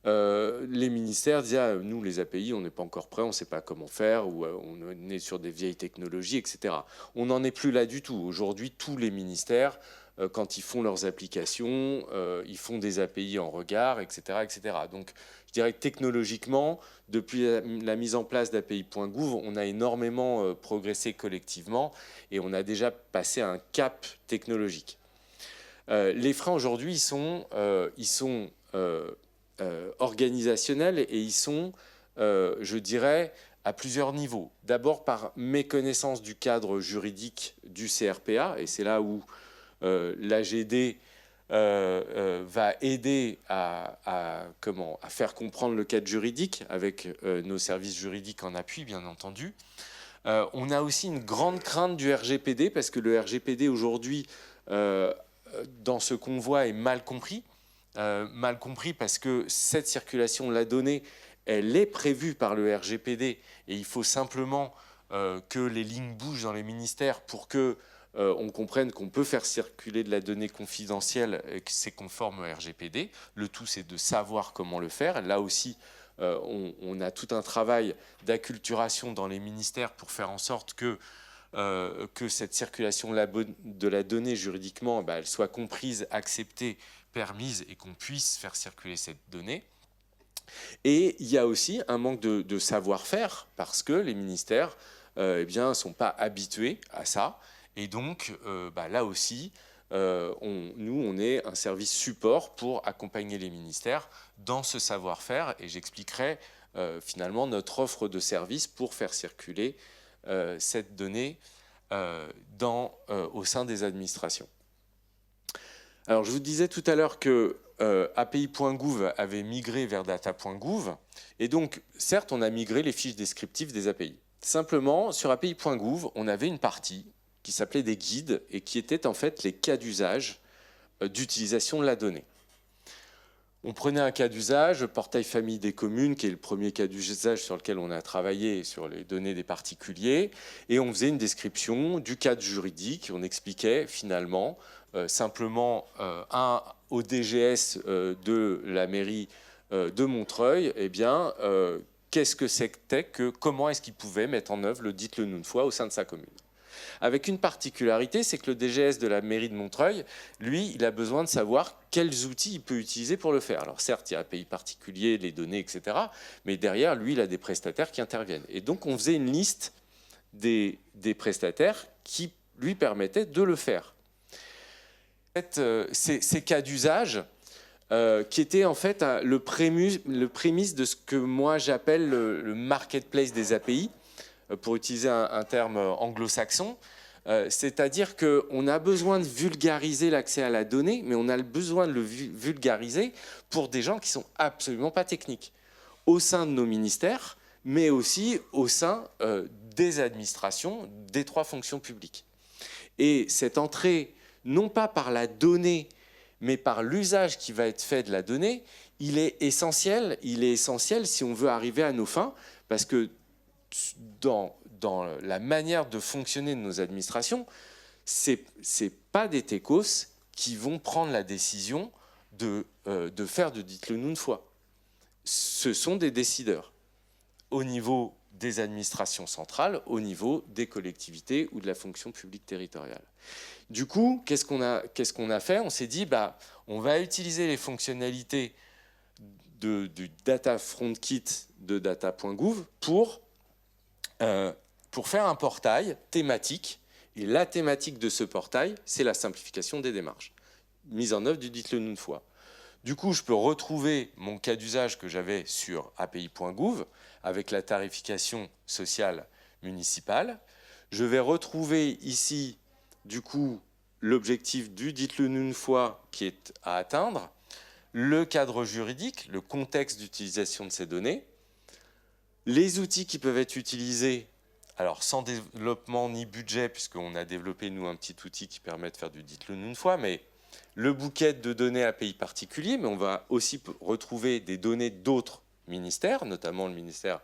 les ministères disaient nous les API on n'est pas encore prêts, on ne sait pas comment faire, ou on est sur des vieilles technologies, etc. On n'en est plus là du tout. Aujourd'hui, tous les ministères, quand ils font leurs applications, ils font des API en regard, etc., etc. Donc je dirais que technologiquement, depuis la mise en place d'API.gouv, on a énormément progressé collectivement et on a déjà passé un cap technologique. Les freins aujourd'hui, ils sont organisationnels et ils sont, je dirais, à plusieurs niveaux. D'abord par méconnaissance du cadre juridique du CRPA, et c'est là où l'AGD va aider à faire comprendre le cadre juridique avec nos services juridiques en appui, bien entendu. On a aussi une grande crainte du RGPD, parce que le RGPD aujourd'hui, dans ce qu'on voit, est mal compris. Mal compris parce que cette circulation de la donnée, elle est prévue par le RGPD, et il faut simplement que les lignes bougent dans les ministères pour que on comprenne qu'on peut faire circuler de la donnée confidentielle et que c'est conforme au RGPD. Le tout, c'est de savoir comment le faire. Là aussi, on a tout un travail d'acculturation dans les ministères pour faire en sorte que cette circulation de la donnée juridiquement, elle soit comprise, acceptée, permise, et qu'on puisse faire circuler cette donnée. Et il y a aussi un manque de savoir-faire, parce que les ministères ne sont pas habitués à ça. Et donc, là aussi, on est un service support pour accompagner les ministères dans ce savoir-faire. Et j'expliquerai finalement notre offre de service pour faire circuler cette donnée au sein des administrations. Alors, je vous disais tout à l'heure que API.gouv avait migré vers data.gouv. Et donc, certes, on a migré les fiches descriptives des API. Simplement, sur API.gouv, on avait une partie qui s'appelait des guides et qui étaient en fait les cas d'usage d'utilisation de la donnée. On prenait un cas d'usage, le portail famille des communes, qui est le premier cas d'usage sur lequel on a travaillé sur les données des particuliers, et on faisait une description du cadre juridique. On expliquait finalement simplement au DGS de la mairie de Montreuil, qu'est-ce que c'était, comment est-ce qu'il pouvait mettre en œuvre le dites-le nous une fois au sein de sa commune. Avec une particularité, c'est que le DGS de la mairie de Montreuil, lui, il a besoin de savoir quels outils il peut utiliser pour le faire. Alors certes, il y a un API particulier, les données, etc. Mais derrière, lui, il a des prestataires qui interviennent. Et donc, on faisait une liste des prestataires qui lui permettaient de le faire. Ces cas d'usage, qui étaient en fait le prémisse de ce que moi j'appelle le marketplace des API, pour utiliser un terme anglo-saxon, c'est-à-dire qu'on a besoin de vulgariser l'accès à la donnée, mais on a besoin de le vulgariser pour des gens qui ne sont absolument pas techniques, au sein de nos ministères, mais aussi au sein des administrations, des 3 fonctions publiques. Et cette entrée, non pas par la donnée, mais par l'usage qui va être fait de la donnée, il est essentiel si on veut arriver à nos fins, parce que dans la manière de fonctionner de nos administrations, c'est pas des techos qui vont prendre la décision de faire de dites-le nous une fois. Ce sont des décideurs au niveau des administrations centrales, au niveau des collectivités ou de la fonction publique territoriale. Du coup, qu'est-ce qu'on a fait? On s'est dit, on va utiliser les fonctionnalités du Data Front Kit de data.gouv pour faire un portail thématique. Et la thématique de ce portail, c'est la simplification des démarches. Mise en œuvre du dites-le nous une fois. Du coup, je peux retrouver mon cas d'usage que j'avais sur API.gouv avec la tarification sociale municipale. Je vais retrouver ici, du coup, l'objectif du dites-le nous une fois qui est à atteindre, le cadre juridique, le contexte d'utilisation de ces données, les outils qui peuvent être utilisés, alors sans développement ni budget, puisqu'on a développé, nous, un petit outil qui permet de faire du dites-le nous une fois, mais le bouquet de données API particulier, mais on va aussi retrouver des données d'autres ministères, notamment le ministère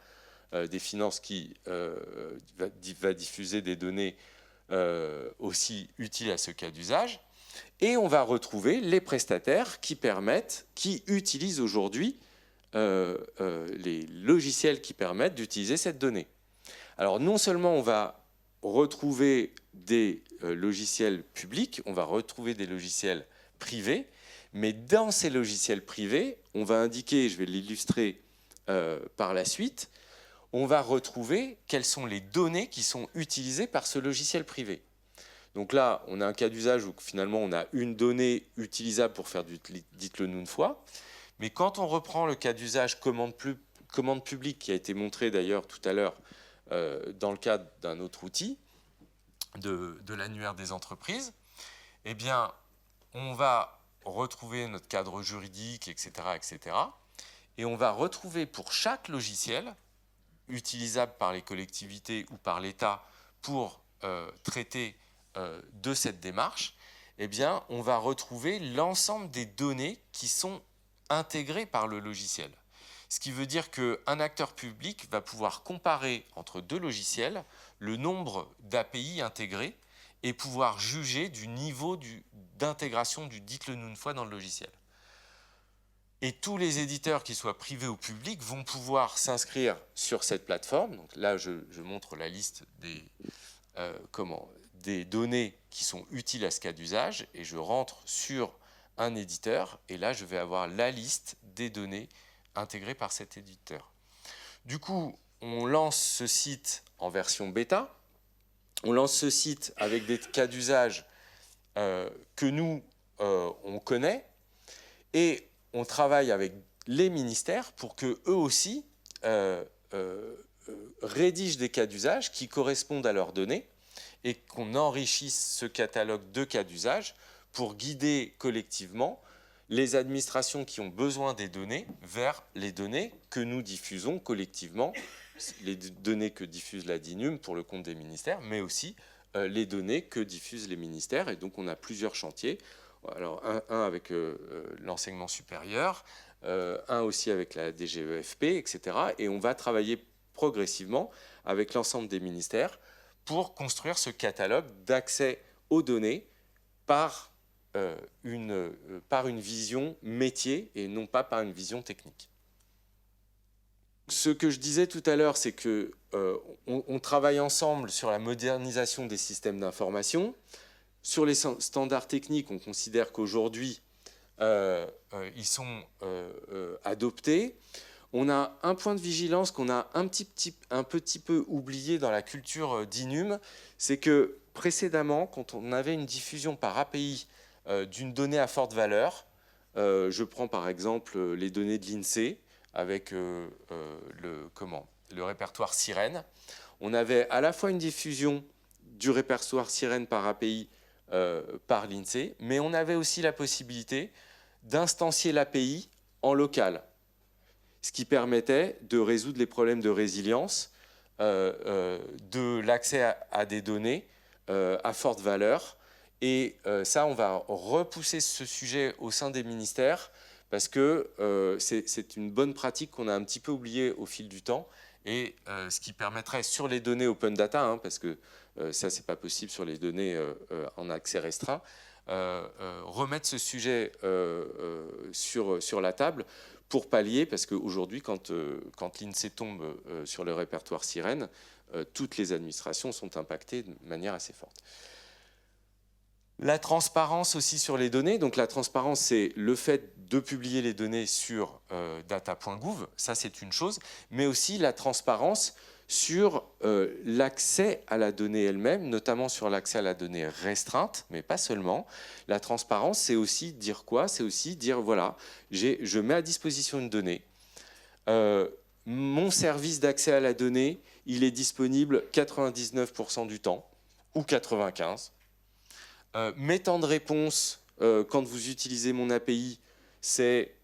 des Finances qui va diffuser des données aussi utiles à ce cas d'usage. Et on va retrouver les prestataires qui utilisent aujourd'hui les logiciels qui permettent d'utiliser cette donnée. Alors non seulement on va retrouver des logiciels publics, on va retrouver des logiciels privés, mais dans ces logiciels privés, on va indiquer, je vais l'illustrer par la suite, on va retrouver quelles sont les données qui sont utilisées par ce logiciel privé. Donc là, on a un cas d'usage où finalement on a une donnée utilisable pour faire du dites-le nous une fois, mais quand on reprend le cas d'usage commande publique qui a été montré d'ailleurs tout à l'heure dans le cadre d'un autre outil de l'annuaire des entreprises, eh bien, on va retrouver notre cadre juridique, etc., etc. Et on va retrouver pour chaque logiciel utilisable par les collectivités ou par l'État pour traiter de cette démarche, eh bien, on va retrouver l'ensemble des données qui sont intégrées par le logiciel. Ce qui veut dire qu'un acteur public va pouvoir comparer entre deux logiciels le nombre d'API intégrés et pouvoir juger du niveau d'intégration du dites-le nous une fois dans le logiciel. Et tous les éditeurs, qu'ils soient privés ou publics, vont pouvoir s'inscrire sur cette plateforme. Donc là, je montre la liste des données qui sont utiles à ce cas d'usage, et je rentre sur un éditeur, et là, je vais avoir la liste des données intégrées par cet éditeur. Du coup, on lance ce site en version bêta. On lance ce site avec des cas d'usage que nous, on connaît, et on travaille avec les ministères pour qu'eux aussi rédigent des cas d'usage qui correspondent à leurs données et qu'on enrichisse ce catalogue de cas d'usage pour guider collectivement les administrations qui ont besoin des données vers les données que nous diffusons collectivement, les données que diffuse la DINUM pour le compte des ministères, mais aussi les données que diffusent les ministères. Et donc on a plusieurs chantiers. Alors un avec l'enseignement supérieur, un aussi avec la DGEFP, etc. Et on va travailler progressivement avec l'ensemble des ministères pour construire ce catalogue d'accès aux données par une vision métier et non pas par une vision technique. Ce que je disais tout à l'heure, c'est qu'on travaille ensemble sur la modernisation des systèmes d'information. Sur les standards techniques, on considère qu'aujourd'hui, ils sont adoptés. On a un point de vigilance qu'on a un petit peu oublié dans la culture d'INUM, c'est que précédemment, quand on avait une diffusion par API d'une donnée à forte valeur, je prends par exemple les données de l'INSEE avec le répertoire Sirène, on avait à la fois une diffusion du répertoire Sirène par API par l'INSEE, mais on avait aussi la possibilité d'instancier l'API en local, ce qui permettait de résoudre les problèmes de résilience, de l'accès à des données à forte valeur. Et ça, on va repousser ce sujet au sein des ministères parce que c'est une bonne pratique qu'on a un petit peu oubliée au fil du temps et ce qui permettrait sur les données open data, parce que ça, c'est pas possible sur les données en accès restreint, remettre ce sujet sur la table pour pallier, parce qu'aujourd'hui, quand l'INSEE tombe sur le répertoire Sirène, toutes les administrations sont impactées de manière assez forte. La transparence aussi sur les données. Donc la transparence, c'est le fait de publier les données sur data.gouv, ça c'est une chose, mais aussi la transparence sur l'accès à la donnée elle-même, notamment sur l'accès à la donnée restreinte, mais pas seulement. La transparence, c'est aussi dire quoi? C'est aussi dire, voilà, je mets à disposition une donnée. Mon service d'accès à la donnée, il est disponible 99% du temps, ou 95%. Mes temps de réponse, quand vous utilisez mon API, c'est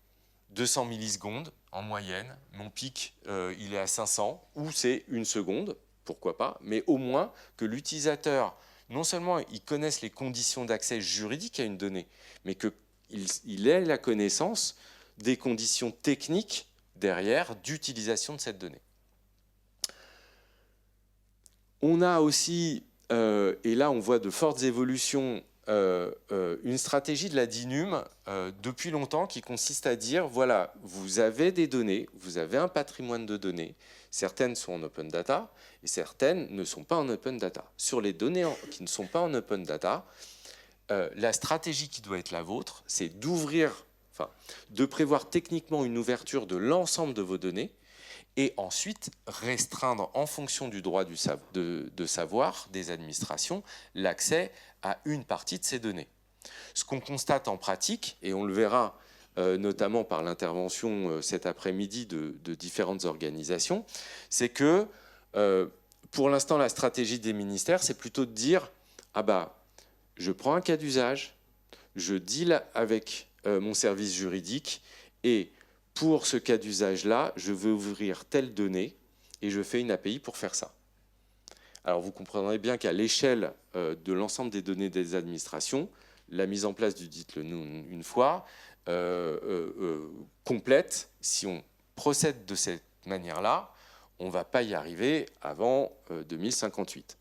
200 millisecondes en moyenne. Mon pic, il est à 500, ou c'est 1 seconde, pourquoi pas, mais au moins que l'utilisateur, non seulement il connaisse les conditions d'accès juridiques à une donnée, mais qu'il ait la connaissance des conditions techniques derrière d'utilisation de cette donnée. On a aussi, et là on voit de fortes évolutions, une stratégie de la DINUM depuis longtemps qui consiste à dire, voilà, vous avez des données, vous avez un patrimoine de données, certaines sont en open data et certaines ne sont pas en open data. Sur les données qui ne sont pas en open data, la stratégie qui doit être la vôtre, c'est d'ouvrir, de prévoir techniquement une ouverture de l'ensemble de vos données et ensuite restreindre en fonction du droit de savoir des administrations l'accès à une partie de ces données. Ce qu'on constate en pratique, et on le verra notamment par l'intervention cet après-midi de différentes organisations, c'est que pour l'instant la stratégie des ministères, c'est plutôt de dire, ah bah, je prends un cas d'usage, je deal avec mon service juridique et pour ce cas d'usage-là, je veux ouvrir telle donnée et je fais une API pour faire ça. Alors vous comprendrez bien qu'à l'échelle de l'ensemble des données des administrations, la mise en place du dites-le nous une fois complète, si on procède de cette manière-là, on ne va pas y arriver avant 2058.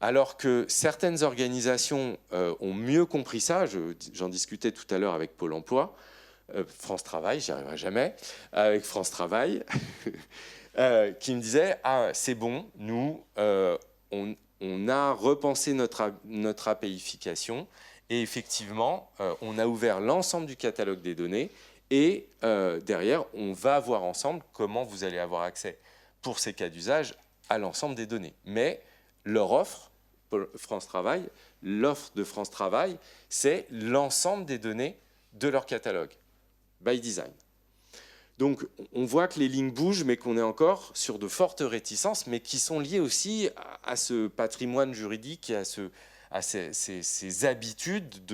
Alors que certaines organisations ont mieux compris ça, j'en discutais tout à l'heure avec Pôle emploi, France Travail, j'y arriverai jamais, avec France Travail, qui me disait « Ah, c'est bon, nous, on a repensé notre APIfication et effectivement, on a ouvert l'ensemble du catalogue des données et derrière, on va voir ensemble comment vous allez avoir accès pour ces cas d'usage à l'ensemble des données. » Mais leur offre, France Travail, l'offre de France Travail, c'est l'ensemble des données de leur catalogue, by design. Donc, on voit que les lignes bougent, mais qu'on est encore sur de fortes réticences, mais qui sont liées aussi à ce patrimoine juridique et à ces habitudes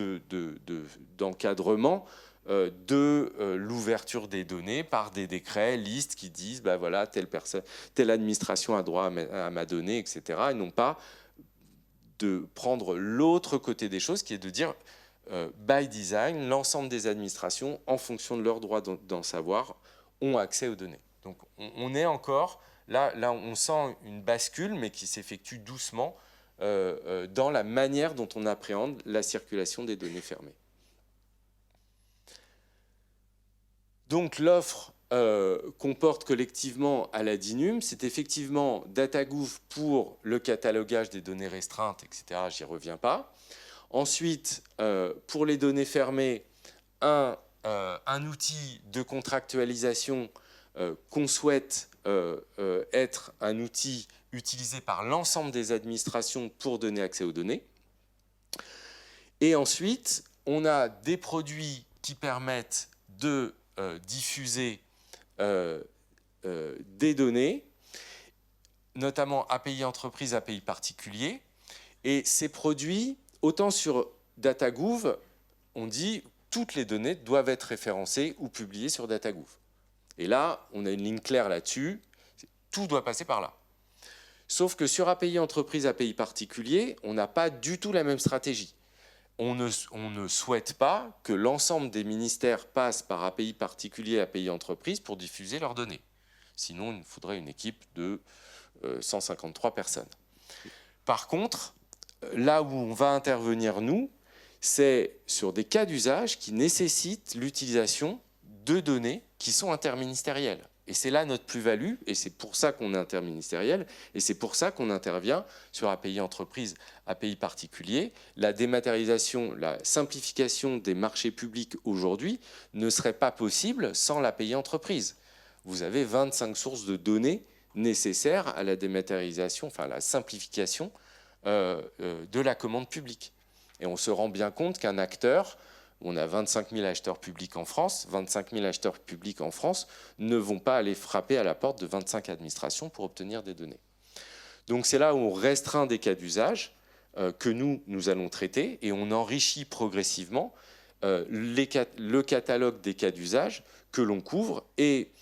d'encadrement de l'ouverture des données par des décrets, listes qui disent bah voilà, telle administration a droit à ma donnée, etc. Et non pas de prendre l'autre côté des choses, qui est de dire by design, l'ensemble des administrations, en fonction de leur droit d'en savoir, ont accès aux données. Donc on est encore, là on sent une bascule, mais qui s'effectue doucement dans la manière dont on appréhende la circulation des données fermées. Donc l'offre qu'on porte collectivement à la DINUM, c'est effectivement DataGouv pour le catalogage des données restreintes, etc. J'y reviens pas. Ensuite, pour les données fermées, un outil de contractualisation qu'on souhaite être un outil utilisé par l'ensemble des administrations pour donner accès aux données. Et ensuite, on a des produits qui permettent de diffuser des données, notamment API entreprise, API particulier. Et ces produits, autant sur DataGouv, on dit toutes les données doivent être référencées ou publiées sur DataGouv. Et là, on a une ligne claire là-dessus, tout doit passer par là. Sauf que sur API entreprise, API particulier, on n'a pas du tout la même stratégie. On ne souhaite pas que l'ensemble des ministères passent par API particulier, API entreprise pour diffuser leurs données. Sinon, il nous faudrait une équipe de 153 personnes. Par contre, là où on va intervenir, nous, c'est sur des cas d'usage qui nécessitent l'utilisation de données qui sont interministérielles. Et c'est là notre plus-value, et c'est pour ça qu'on est interministériel, et c'est pour ça qu'on intervient sur API entreprise, API particulier. La dématérialisation, la simplification des marchés publics aujourd'hui ne serait pas possible sans l'API entreprise. Vous avez 25 sources de données nécessaires à la dématérialisation, enfin à la simplification de la commande publique. Et on se rend bien compte qu'un acteur, on a 25 000 acheteurs publics en France, 25 000 acheteurs publics en France ne vont pas aller frapper à la porte de 25 administrations pour obtenir des données. Donc c'est là où on restreint des cas d'usage que nous allons traiter et on enrichit progressivement le catalogue des cas d'usage que l'on couvre et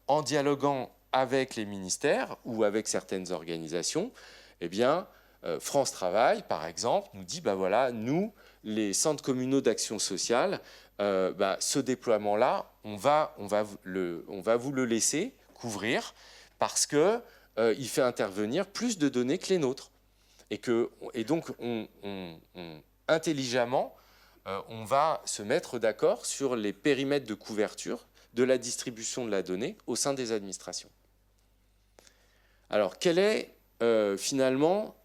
en dialoguant avec les ministères ou avec certaines organisations, eh bien, France Travail, par exemple, nous dit, bah voilà, nous, les centres communaux d'action sociale, ce déploiement-là, on va vous le laisser couvrir parce qu'il fait intervenir plus de données que les nôtres. Et donc, intelligemment, on va se mettre d'accord sur les périmètres de couverture de la distribution de la donnée au sein des administrations. Alors, quelle est finalement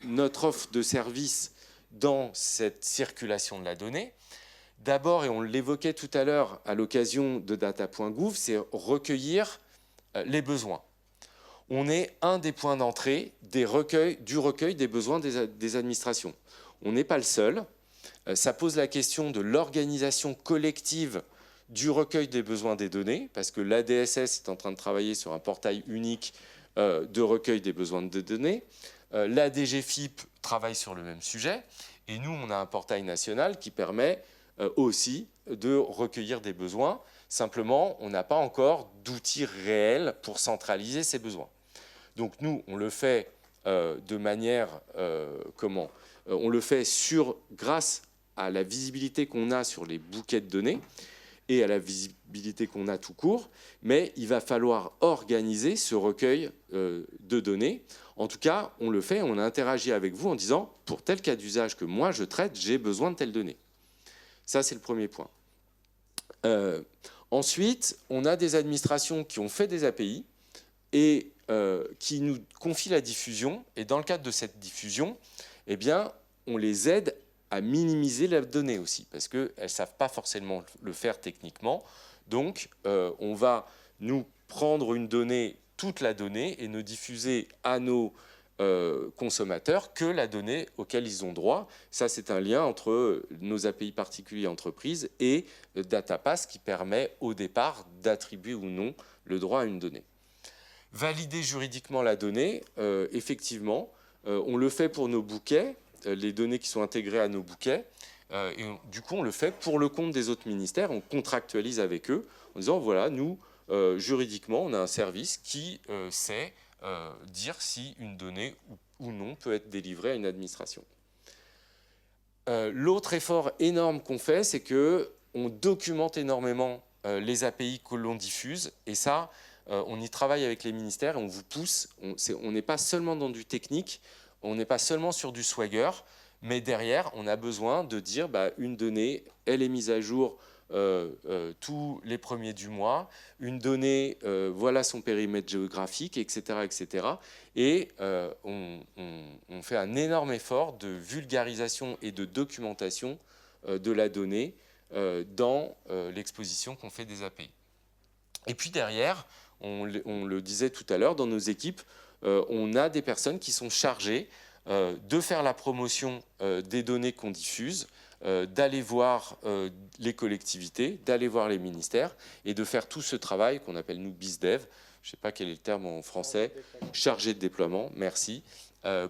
notre offre de service dans cette circulation de la donnée? D'abord, et on l'évoquait tout à l'heure à l'occasion de data.gouv, c'est recueillir les besoins. On est un des points d'entrée du recueil des besoins des administrations. On n'est pas le seul. Ça pose la question de l'organisation collective du recueil des besoins des données, parce que l'ADSS est en train de travailler sur un portail unique de recueil des besoins de données. La DGFiP travaille sur le même sujet. Et nous, on a un portail national qui permet aussi de recueillir des besoins. Simplement, on n'a pas encore d'outils réels pour centraliser ces besoins. Donc nous, on le fait de manière... on le fait grâce à la visibilité qu'on a sur les bouquets de données et à la visibilité qu'on a tout court, mais il va falloir organiser ce recueil de données. En tout cas, on le fait, on a interagi avec vous en disant, pour tel cas d'usage que moi je traite, j'ai besoin de telles données. Ça, c'est le premier point. Ensuite, on a des administrations qui ont fait des API et qui nous confient la diffusion. Et dans le cadre de cette diffusion, eh bien, on les aide à minimiser la donnée aussi, parce qu'elles ne savent pas forcément le faire techniquement. Donc, on va nous prendre une donnée, toute la donnée, et ne diffuser à nos consommateurs que la donnée auquel ils ont droit. Ça, c'est un lien entre nos API particuliers entreprises et DataPass qui permet au départ d'attribuer ou non le droit à une donnée. Valider juridiquement la donnée, effectivement, on le fait pour nos bouquets, les données qui sont intégrées à nos bouquets, et du coup, on le fait pour le compte des autres ministères, on contractualise avec eux en disant, voilà, nous, juridiquement, on a un service qui sait dire si une donnée ou non peut être délivrée à une administration. L'autre effort énorme qu'on fait, c'est qu'on documente énormément les API que l'on diffuse, et ça, on y travaille avec les ministères, et on vous pousse, on n'est pas seulement dans du technique, on n'est pas seulement sur du Swagger, mais derrière, on a besoin de dire une donnée, elle est mise à jour tous les premiers du mois, une donnée, voilà son périmètre géographique, etc. etc. Et on fait un énorme effort de vulgarisation et de documentation de la donnée dans l'exposition qu'on fait des API. Et puis derrière, on le disait tout à l'heure, dans nos équipes, on a des personnes qui sont chargées de faire la promotion des données qu'on diffuse, d'aller voir les collectivités, d'aller voir les ministères et de faire tout ce travail qu'on appelle nous BizDev, je ne sais pas quel est le terme en français, chargé de déploiement, merci,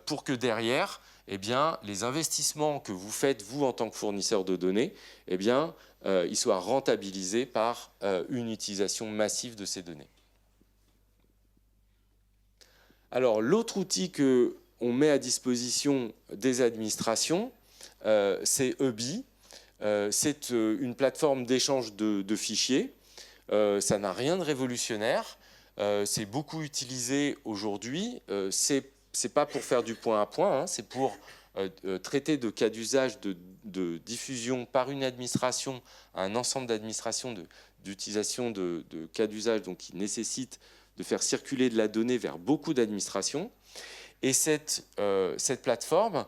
pour que derrière, eh bien, les investissements que vous faites, vous, en tant que fournisseur de données, eh bien, ils soient rentabilisés par une utilisation massive de ces données. Alors, l'autre outil qu'on met à disposition des administrations, c'est EBI. C'est une plateforme d'échange de fichiers. Ça n'a rien de révolutionnaire. C'est beaucoup utilisé aujourd'hui. C'est pas pour faire du point à point, hein, c'est pour traiter de cas d'usage de diffusion par une administration à un ensemble d'administrations d'utilisation de cas d'usage qui nécessitent de faire circuler de la donnée vers beaucoup d'administrations. Et cette plateforme,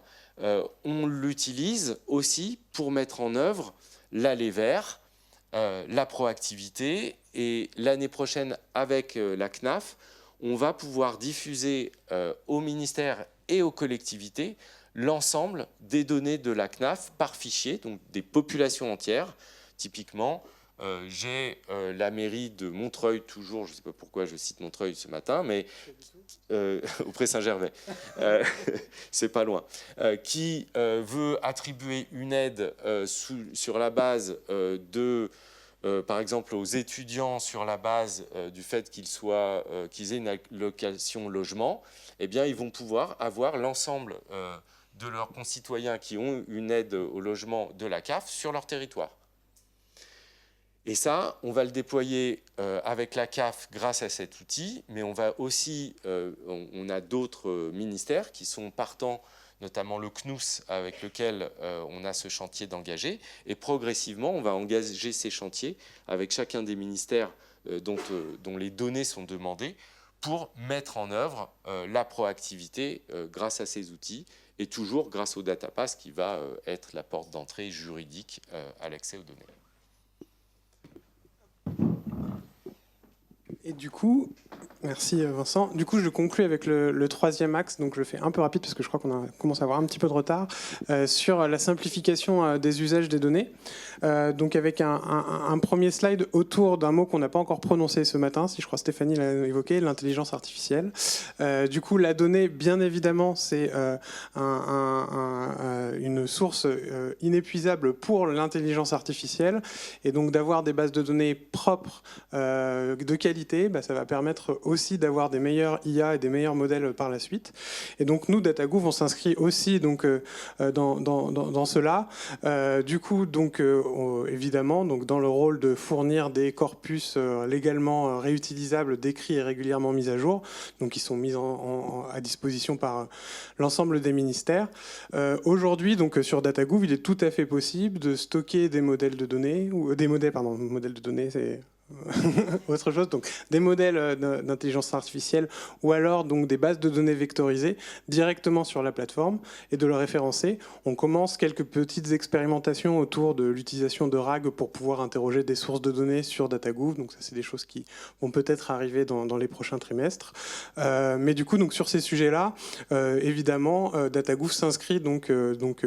on l'utilise aussi pour mettre en œuvre l'aller vers, la proactivité. Et l'année prochaine, avec la CNAF, on va pouvoir diffuser au ministère et aux collectivités l'ensemble des données de la CNAF par fichier, donc des populations entières. Typiquement, j'ai la mairie de Montreuil, toujours, je ne sais pas pourquoi je cite Montreuil ce matin, mais auprès Saint-Gervais, c'est pas loin, qui veut attribuer une aide sur la base par exemple, aux étudiants sur la base du fait qu'ils aient une allocation logement, eh bien, ils vont pouvoir avoir l'ensemble de leurs concitoyens qui ont une aide au logement de la CAF sur leur territoire. Et ça, on va le déployer avec la CAF grâce à cet outil, mais on va aussi, on a d'autres ministères qui sont partants, notamment le CNUS avec lequel on a ce chantier d'engager, et progressivement, on va engager ces chantiers avec chacun des ministères dont les données sont demandées pour mettre en œuvre la proactivité grâce à ces outils, et toujours grâce au DataPass qui va être la porte d'entrée juridique à l'accès aux données. Et du coup, Merci Vincent. Du coup, je conclue avec le troisième axe, donc je le fais un peu rapide parce que je crois qu'on commence à avoir un petit peu de retard, sur la simplification des usages des données. Donc avec un premier slide autour d'un mot qu'on n'a pas encore prononcé ce matin, si je crois Stéphanie l'a évoqué, l'intelligence artificielle. Du coup, la donnée, bien évidemment, c'est une source inépuisable pour l'intelligence artificielle. Et donc d'avoir des bases de données propres, de qualité, ça va permettre aussi d'avoir des meilleurs IA et des meilleurs modèles par la suite. Et donc nous, DataGouv, on s'inscrit aussi donc, dans cela. Du coup, donc, évidemment, donc, dans le rôle de fournir des corpus légalement réutilisables, décrits et régulièrement mis à jour, donc qui sont mis à disposition par l'ensemble des ministères. Aujourd'hui, donc, sur DataGouv, il est tout à fait possible de stocker des modèles de données, ou des modèles, pardon, modèles de données, c'est autre chose, donc des modèles d'intelligence artificielle ou alors donc des bases de données vectorisées directement sur la plateforme et de le référencer. On commence quelques petites expérimentations autour de l'utilisation de RAG pour pouvoir interroger des sources de données sur DataGouv, donc ça c'est des choses qui vont peut-être arriver dans les prochains trimestres. Mais du coup, donc, sur ces sujets-là, évidemment, DataGouv s'inscrit donc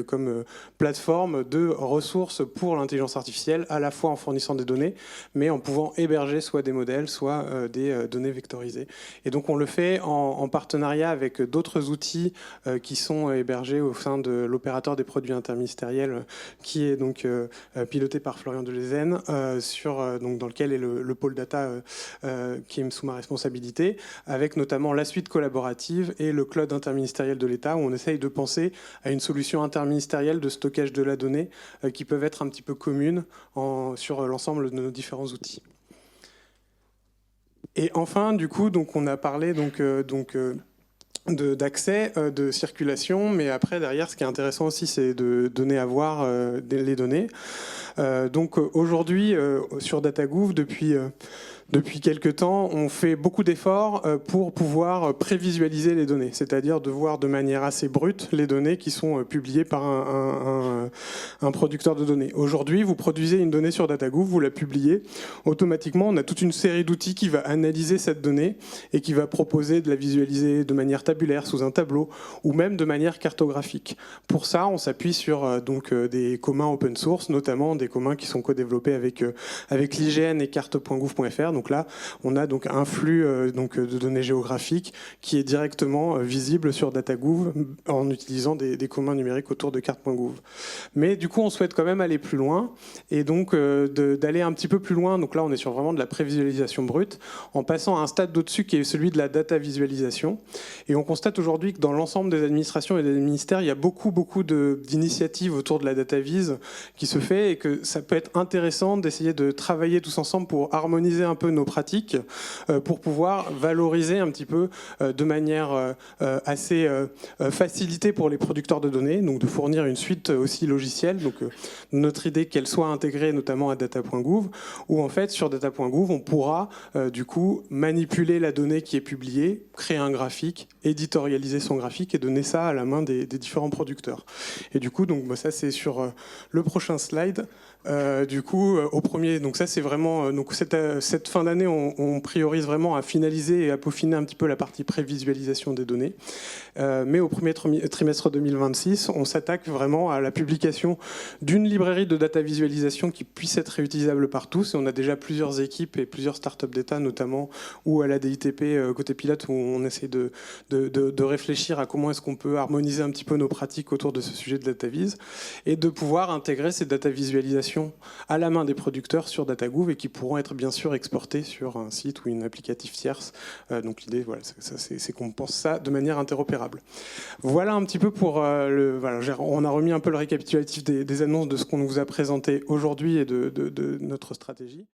comme plateforme de ressources pour l'intelligence artificielle, à la fois en fournissant des données, mais en pouvant héberger soit des modèles, soit des données vectorisées. Et donc on le fait en partenariat avec d'autres outils qui sont hébergés au sein de l'opérateur des produits interministériels, qui est donc piloté par Florian Delezen, donc dans lequel est le pôle data qui est sous ma responsabilité, avec notamment la suite collaborative et le cloud interministériel de l'État, où on essaye de penser à une solution interministérielle de stockage de la donnée qui peuvent être un petit peu communes sur l'ensemble de nos différents outils. Et enfin, du coup, donc on a parlé d'accès, de circulation, mais après, derrière, ce qui est intéressant aussi, c'est de donner à voir les données. Donc aujourd'hui, sur DataGouv, depuis quelques temps, on fait beaucoup d'efforts pour pouvoir prévisualiser les données, c'est-à-dire de voir de manière assez brute les données qui sont publiées par un producteur de données. Aujourd'hui, vous produisez une donnée sur DataGouv, vous la publiez, automatiquement, on a toute une série d'outils qui va analyser cette donnée et qui va proposer de la visualiser de manière tabulaire, sous un tableau, ou même de manière cartographique. Pour ça, on s'appuie sur des communs open source, notamment des communs qui sont co-développés avec l'IGN et carte.gouv.fr. Donc là, on a donc un flux de données géographiques qui est directement visible sur DataGouv en utilisant des communs numériques autour de carte.gouv. Mais du coup, on souhaite quand même aller plus loin et donc d'aller un petit peu plus loin. Donc là, on est sur vraiment de la prévisualisation brute en passant à un stade d'au-dessus qui est celui de la data visualisation. Et on constate aujourd'hui que dans l'ensemble des administrations et des ministères, il y a beaucoup d'initiatives autour de la data vis qui se fait et que ça peut être intéressant d'essayer de travailler tous ensemble pour harmoniser un peu nos pratiques, pour pouvoir valoriser un petit peu de manière assez facilitée pour les producteurs de données, donc de fournir une suite aussi logicielle. Donc notre idée qu'elle soit intégrée notamment à data.gouv, où en fait sur data.gouv on pourra du coup manipuler la donnée qui est publiée, créer un graphique, éditorialiser son graphique et donner ça à la main des différents producteurs. Et du coup donc ça c'est sur le prochain slide. Du coup, au premier, donc ça c'est vraiment, donc cette fin d'année, on priorise vraiment à finaliser et à peaufiner un petit peu la partie prévisualisation des données. Mais au premier trimestre 2026, on s'attaque vraiment à la publication d'une librairie de data visualisation qui puisse être réutilisable par tous. Et on a déjà plusieurs équipes et plusieurs startups d'État, notamment, ou à la DITP côté pilote, où on essaie de réfléchir à comment est-ce qu'on peut harmoniser un petit peu nos pratiques autour de ce sujet de data vis et de pouvoir intégrer ces data visualisations à la main des producteurs sur DataGouv et qui pourront être bien sûr exportés sur un site ou une applicative tierce. Donc l'idée, voilà, c'est qu'on pense ça de manière interopérable. Voilà un petit peu pour voilà, on a remis un peu le récapitulatif des annonces de ce qu'on vous a présenté aujourd'hui et de notre stratégie.